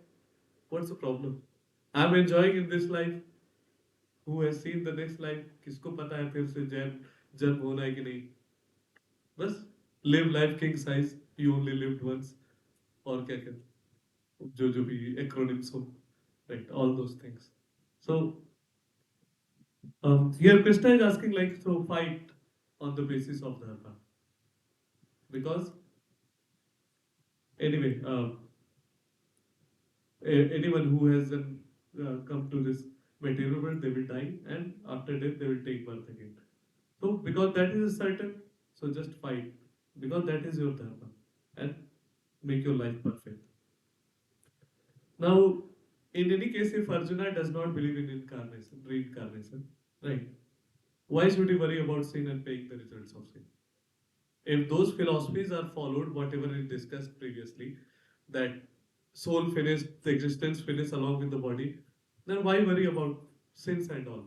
what's the problem? I'm enjoying in this life. Who has seen the next life? किसको पता है फिर से जन्म होना है कि नहीं? बस live life king size. You only lived once. और क्या क्या जो भी acronyms हो, right? All those things. So here Krishna is asking like, so fight on the basis of dharma, because anyway, anyone who has come to this material world, they will die, and after death, they will take birth again. So, because that is certain, so just fight, because that is your dharma, and make your life perfect. Now, in any case, if Arjuna does not believe in incarnation, reincarnation, right? Why should he worry about sin and paying the results of sin? If those philosophies are followed, whatever we discussed previously, that soul finished, the existence finished along with the body, then why worry about sins and all?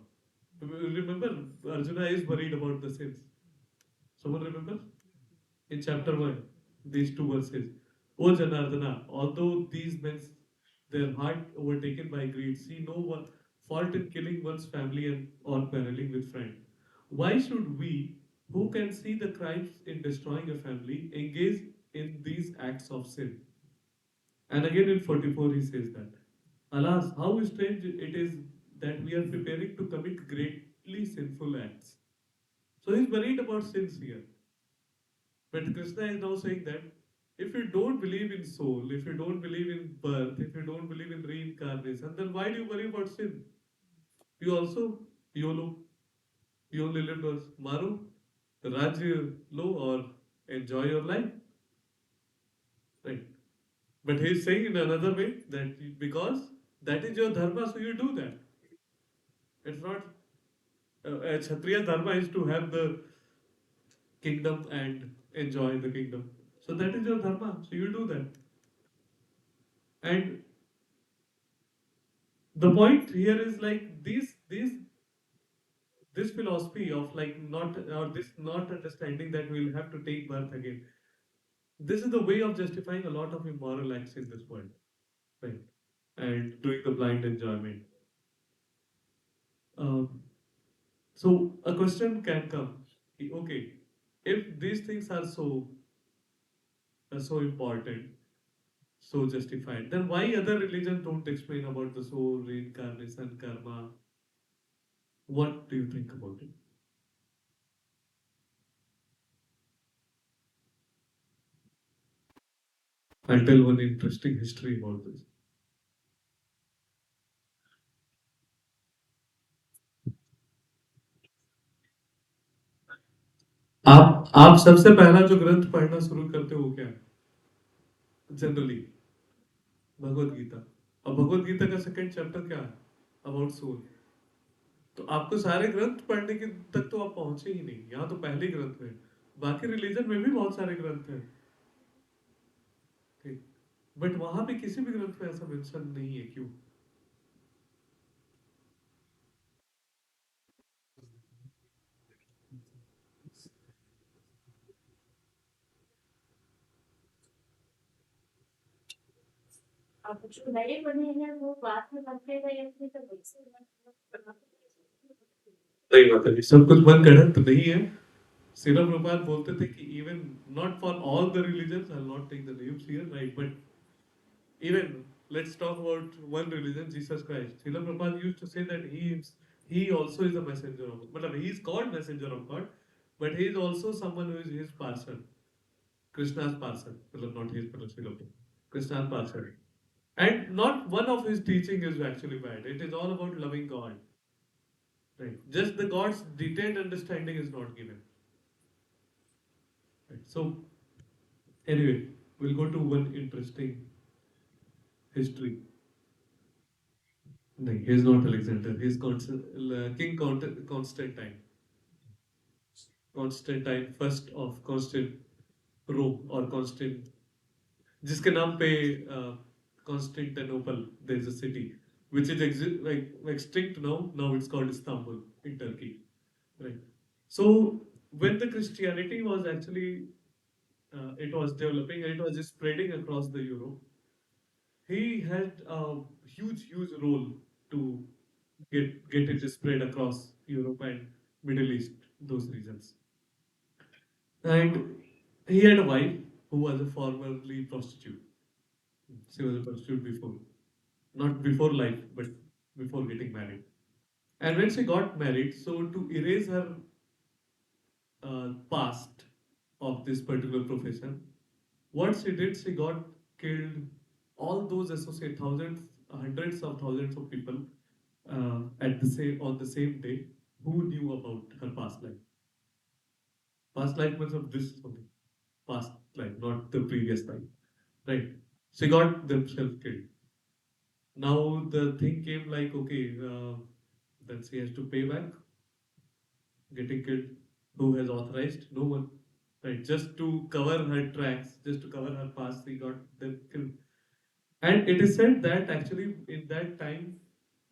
Remember, Arjuna is worried about the sins. Someone remember? In chapter 1, these two verses. O Janardana, although these men, their heart overtaken by greed, see no one fault in killing one's family and or quarreling with friend. Why should we, who can see the crimes in destroying a family, engage in these acts of sin? And again in 44 he says that. Alas, how strange it is that we are preparing to commit greatly sinful acts. So he's worried about sins here. But Krishna is now saying that if you don't believe in soul, if you don't believe in birth, if you don't believe in reincarnation, then why do you worry about sin? You also YOLO. You only live once. Maru, Rajya lo, or enjoy your life. Right. But he is saying in another way that because that is your dharma, so you do that. It's not a Kshatriya dharma is to have the kingdom and enjoy the kingdom. So that is your dharma, so you do that. And the point here is like this philosophy of like not or this not understanding that we'll have to take birth again. This is the way of justifying a lot of immoral acts in this world, right? And doing the blind enjoyment. Um, so a question can come. Okay, if these things are so important, so justified, then why other religions don't explain about the soul, reincarnation, karma? What do you think about it? I'll tell one interesting history about this. आप सबसे पहला जो ग्रंथ पढ़ना शुरू करते हो क्या है? जनरली भगवत गीता. और भगवत गीता का सेकंड चैप्टर क्या है? About soul. तो आपको सारे ग्रंथ पढ़ने के तक तो आप पहुंचे ही नहीं. यहाँ तो पहले ग्रंथ में, बाकी रिलीजन में भी बहुत सारे ग्रंथ हैं, ठीक, बट वहां पे किसी भी ग्रंथ में ऐसा मेंशन नहीं है. क्यों? अब जो नए बने हैं वो बाद में बनते गए अपने तो वैसे सही बात है. सब कुछ मन गढ़ंत तो नहीं है. Srila Prabhupada बोलते थे कि even not for all the religions, I'll not take the names here, right? But even let's talk about one religion, Jesus Christ. Srila Prabhupada used to say that he also is a messenger of, मतलब he is called messenger of God, but he is also someone who is his parson, Krishna's parson. मतलब not his parson, Srila Prabhupada. Krishna's parson. And not one of his teaching is actually bad. It is all about loving God. Right. Just the God's detailed understanding is not given. Right. So anyway, we'll go to one interesting history. No, he's not Alexander. He's King Constantine. Constantine first of Constant Rome or Constant, जिसके नाम पे Constantinople there is a city which is like extinct now. Now it's called Istanbul in Turkey. Right. So when the Christianity was actually it was developing and it was just spreading across the Europe, he had a huge role to get it spread across Europe and Middle East, those regions. And he had a wife who was a formerly prostitute. She was a prostitute before, not before life, but before getting married. And when she got married, so to erase her past of this particular profession, what she did, she got killed all those associate thousands, hundreds of thousands of people at the same on the same day who knew about her past life. Past life means of this only. Past life, not the previous life. Right. She got themselves killed. Now the thing came like, okay, then she has to pay back getting killed. Who has authorized? No one. Right. Just to cover her tracks, just to cover her past, she got them killed. And it is said that actually in that time,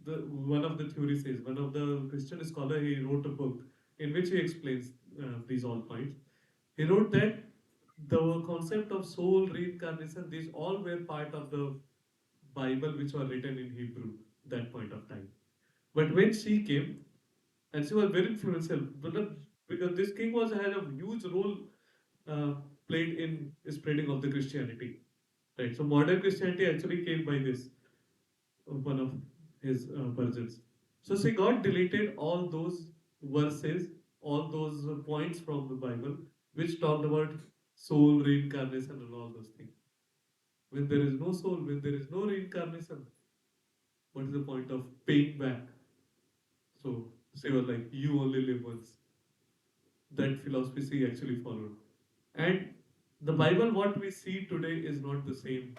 the one of the theories says, one of the Christian scholar, he wrote a book in which he explains these all points. He wrote that the concept of soul, reincarnation, these all were part of the Bible which were written in Hebrew that point of time. But when she came, and she was very influential, because this king was had a huge role uh, played in spreading of the Christianity. Right. So modern Christianity actually came by this one of his versions. So she got deleted all those verses, all those points from the Bible, which talked about soul, reincarnation, and all those things. When there is no soul, when there is no reincarnation, what is the point of paying back? So she was like, you only live once. That philosophy she actually followed. And the Bible, what we see today, is not the same.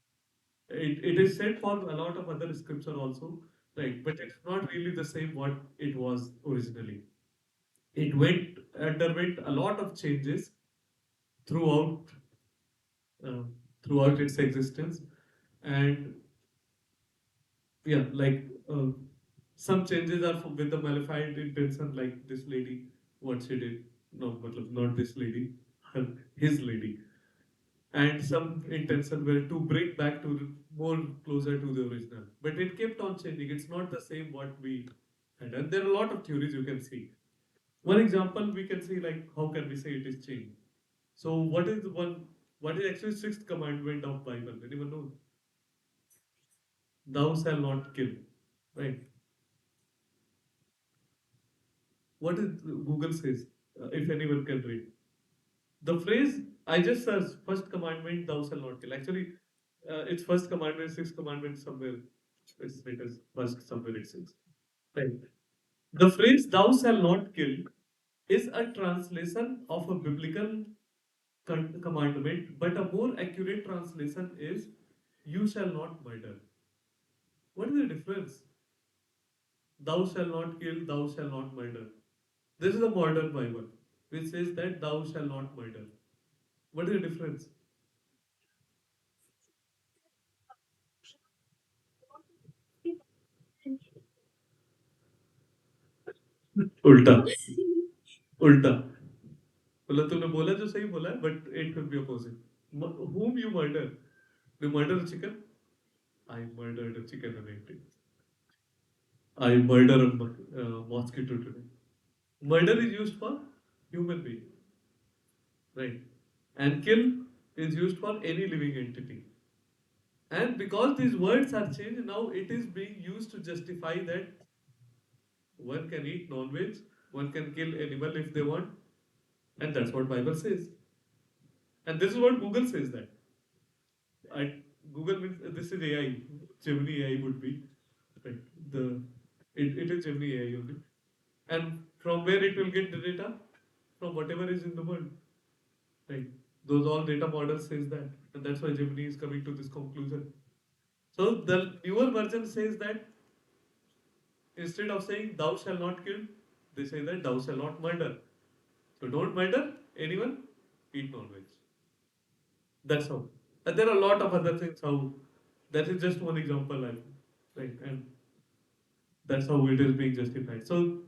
It is said for a lot of other scripture also, right? But it's not really the same what it was originally. It underwent a lot of changes throughout uh, throughout its existence, and yeah, like some changes are with the malefied intention, like this lady, what she did. No, but not this lady, her, his lady, and some intention were to bring back to more closer to the original. But it kept on changing. It's not the same what we had, and there are a lot of theories you can see. One example we can see, like how can we say it is changed? So what is the one? What is actually sixth commandment of Bible? Anyone know? Thou shall not kill. Right. What is Google says? If anyone can read the phrase, I just searched first commandment, thou shall not kill. Actually, it's first commandment, sixth commandment somewhere. It's written first somewhere it says. Right. The phrase "thou shall not kill" is a translation of a biblical commandment, but a more accurate translation is "you shall not murder." What is the difference? Thou shall not kill, thou shall not murder. This is a modern Bible which says that thou shall not murder. What is the difference? उल्टा उल्टा मतलब तुमने बोला जो सही बोला है but it could be opposite. Whom you murder? You murder a chicken? I murdered a chicken and ate it. I murder a mosquito today. Murder is used for human being, right? And kill is used for any living entity. And because these words are changed, now it is being used to justify that one can eat non-veg, one can kill animal if they want, and that's what Bible says. And this is what Google says that. I, Google means this is AI. Gemini AI would be right. The it is Gemini AI only. And from where it will get the data? From whatever is in the world. Right? Those all data models says that. And that's why Gemini is coming to this conclusion. So the newer version says that instead of saying thou shall not kill, they say that thou shall not murder. So don't murder anyone, eat non-veg. That's how. And there are a lot of other things how that is just one example, right? And that's how it is being justified. So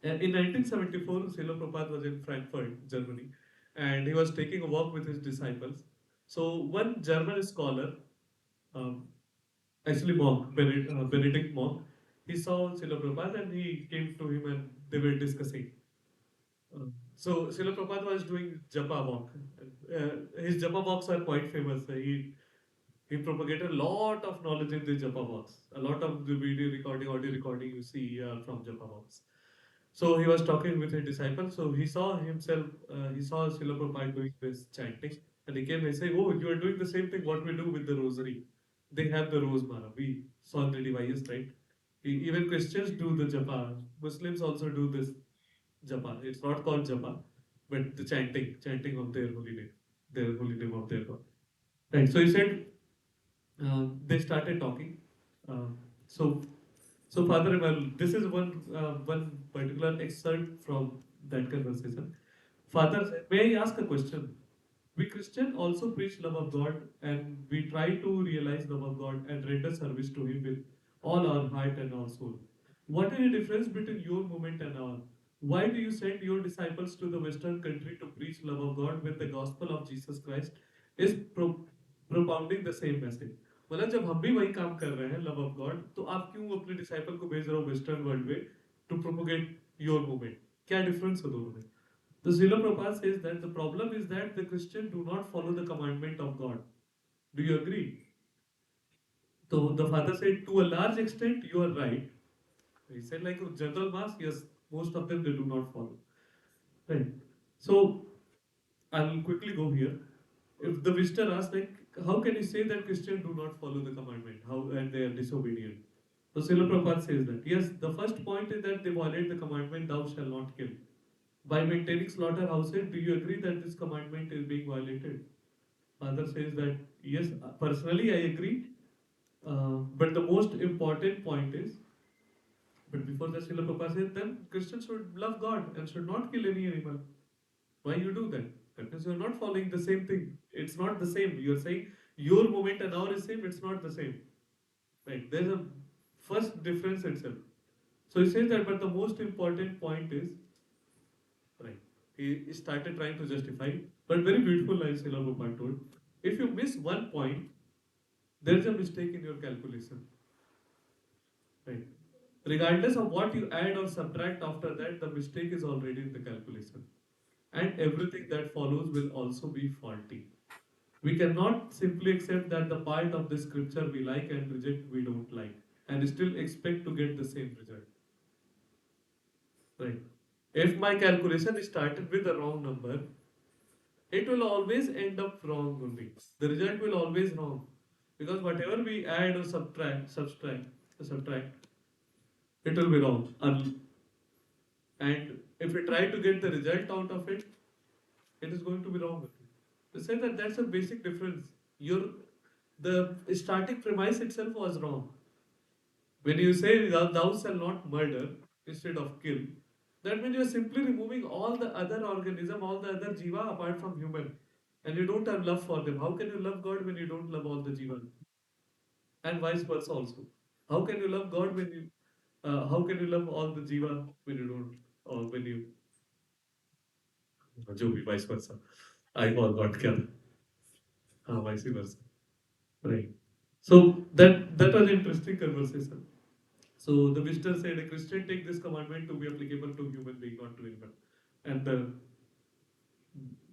in 1974, Srila Prabhupada was in Frankfurt, Germany, and he was taking a walk with his disciples. So one German scholar, um, actually monk, Benedict monk, he saw Srila Prabhupada and he came to him and they were discussing. So Srila Prabhupada was doing japa walk. His japa walks are quite famous. He propagated a lot of knowledge in the japa walks. A lot of the video recording, audio recording you see from japa walks. So he was talking with a disciple. So he saw himself, he saw Srila Prabhupada doing this chanting. And he came and said, oh, you are doing the same thing what we do with the rosary. They have the rose mara. We saw the devices, right? Even Christians do the japa. Muslims also do this japa. It's not called japa, but the chanting of their holy name of their God. Right. So he said, they started talking. Uh, so so, Father Emmanuel, this is one particular excerpt from that conversation. Father said, may I ask a question? We Christian also preach love of God and we try to realize love of God and render service to Him with all our heart and our soul. What is the difference between your movement and our? Why do you send your disciples to the Western country to preach love of God when the gospel of Jesus Christ is propounding the same message? मतलब जब हम भी वही काम कर रहे हैं love of God तो आप क्यों अपने डिसाइपल को भेज रहे हो वेस्टर्न वर्ल्ड में टू प्रोपोगेट योर मूवमेंट क्या डिफरेंस है दोनों में तो Srila Prabhupada says that the problem is that the Christian do not follow the commandment of God. Do you agree? So the father said, to a large extent, you are right. He said, like a general mass, yes, most of them they do not follow. Right. So I'll quickly go here. If the visitor asks, like, how can you say that Christians do not follow the commandment? How and they are disobedient? So Srila Prabhupada says that yes, the first point is that they violate the commandment, thou shalt not kill. By maintaining slaughterhouses, do you agree that this commandment is being violated? Father says that yes, personally I agree, but the most important point is, but before that, Srila Prabhupada said, then Christians should love God and should not kill any animal. Why you do that? Because you're not following the same thing. It's not the same. You're saying your movement and our is same. It's not the same. Right? There's a first difference itself. So he says that, but the most important point is right. He started trying to justify, but very beautiful line Srila Prabhupada told. If you miss one point, there's a mistake in your calculation. Right. Regardless of what you add or subtract after that, the mistake is already in the calculation. And everything that follows will also be faulty. We cannot simply accept that the part of the scripture we like and reject we don't like, and still expect to get the same result. Right. If my calculation started with a wrong number, it will always end up wrong only. The result will always wrong. Because whatever we add or subtract, it will be wrong. And if we try to get the result out of it, it is going to be wrong. To say that that's a basic difference. The starting premise itself was wrong. When you say thou shall not murder instead of kill, that means you are simply removing all the other organism, all the other jiva apart from human, and you don't have love for them. How can you love God when you don't love all the jiva? And vice versa also. How can you love God when you? How can you love all the jiva when you don't, or when you? जो भी vice versa. I forgot क्या था? हाँ, vice versa. Right. So that was an interesting conversation. So the visitor said, a Christian take this commandment to be applicable to human being, not to animal. And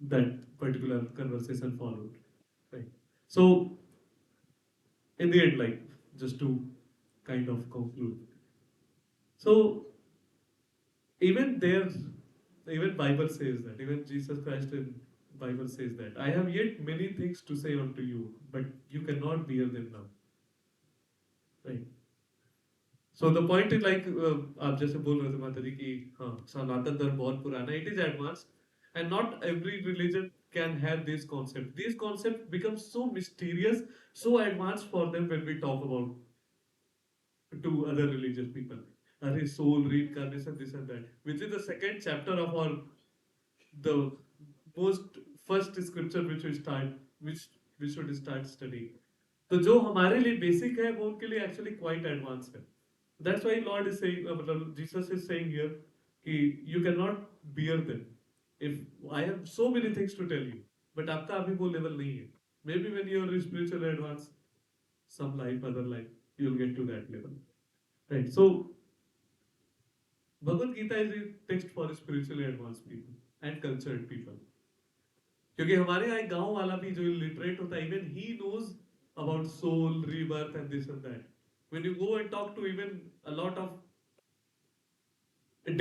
that particular conversation followed. Right. So in the end, like just to kind of conclude. So even there, even Bible says that, even Jesus Christ in Bible says that, I have yet many things to say unto you, but you cannot bear them now. Right. So the point is like आप जैसे बोल रहे थे माता जी कि हाँ सनातन धर्म बहुत पुराना it is advanced and not every religion can have this concept. These concepts become so mysterious, so advanced for them when we talk about to other religious people. Are soul, reincarnation, this and that, which is the second chapter of our the most first scripture which we start which we should start studying. तो जो हमारे लिए basic है वो उनके लिए actually quite advance है. That's why Lord is saying मतलब जीसस इज सेइंग हियर कि you can not bear them if I have so many things to tell you but आपका अभी वो लेवल नहीं है. Maybe when you are spiritual advance some life other life you'll get to that level, right? So Bhagavad Gita is a text for spiritually advanced people and cultured people. क्योंकि हमारे यहाँ एक गांव वाला भी जो लिटरेट होता है even he knows about soul rebirth and this and that when you go and talk to even a lot of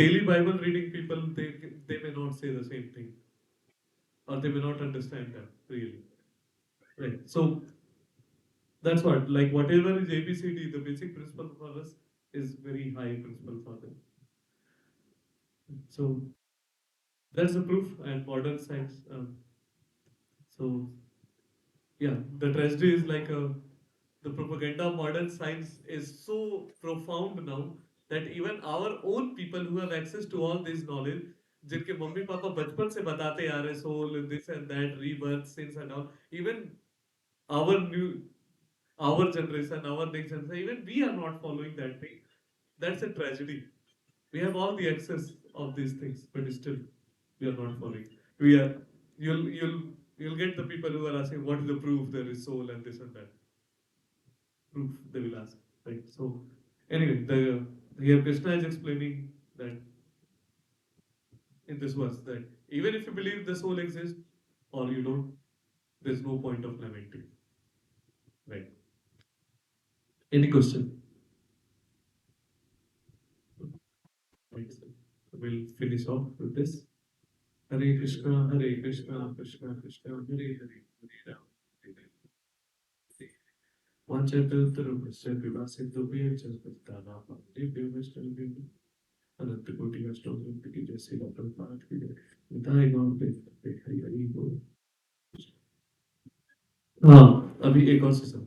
daily bible reading people they may not say the same thing or they may not understand that really, right? So that's what like whatever is abcd the basic principle for us is very high principle for them. So that's the proof and modern science. So yeah, the tragedy is like the propaganda of modern science is so profound now that even our own people who have access to all this knowledge, जिनके mummy papa बचपन से बताते आ रहे soul this and that rebirth sins and all, even our new our generation our next generation even we are not following that thing. That's a tragedy. We have all the access of these things but still we are not following. We are you'll get the people who are asking what is the proof there is soul and this and that proof they will ask, right? So anyway, the here Krishna is explaining that in this verse that even if you believe the soul exists or you don't, there's no point of lamenting, right? Any question? Right, so we'll finish off with this. Hare Krishna, Krishna Krishna, Hare Hare, Hare Ram, Hare Ram. वाञ्छाकल्पतरुभ्यश्च कृपासिन्धुभ्यः च पतितानां पावनेभ्यो वैष्णवेभ्यो अनंत कोटि वैष्णव की जय श्री प्रभुपाद की जय. निताय गौर हरि हरि बोल. हाँ अभी एक और सेशन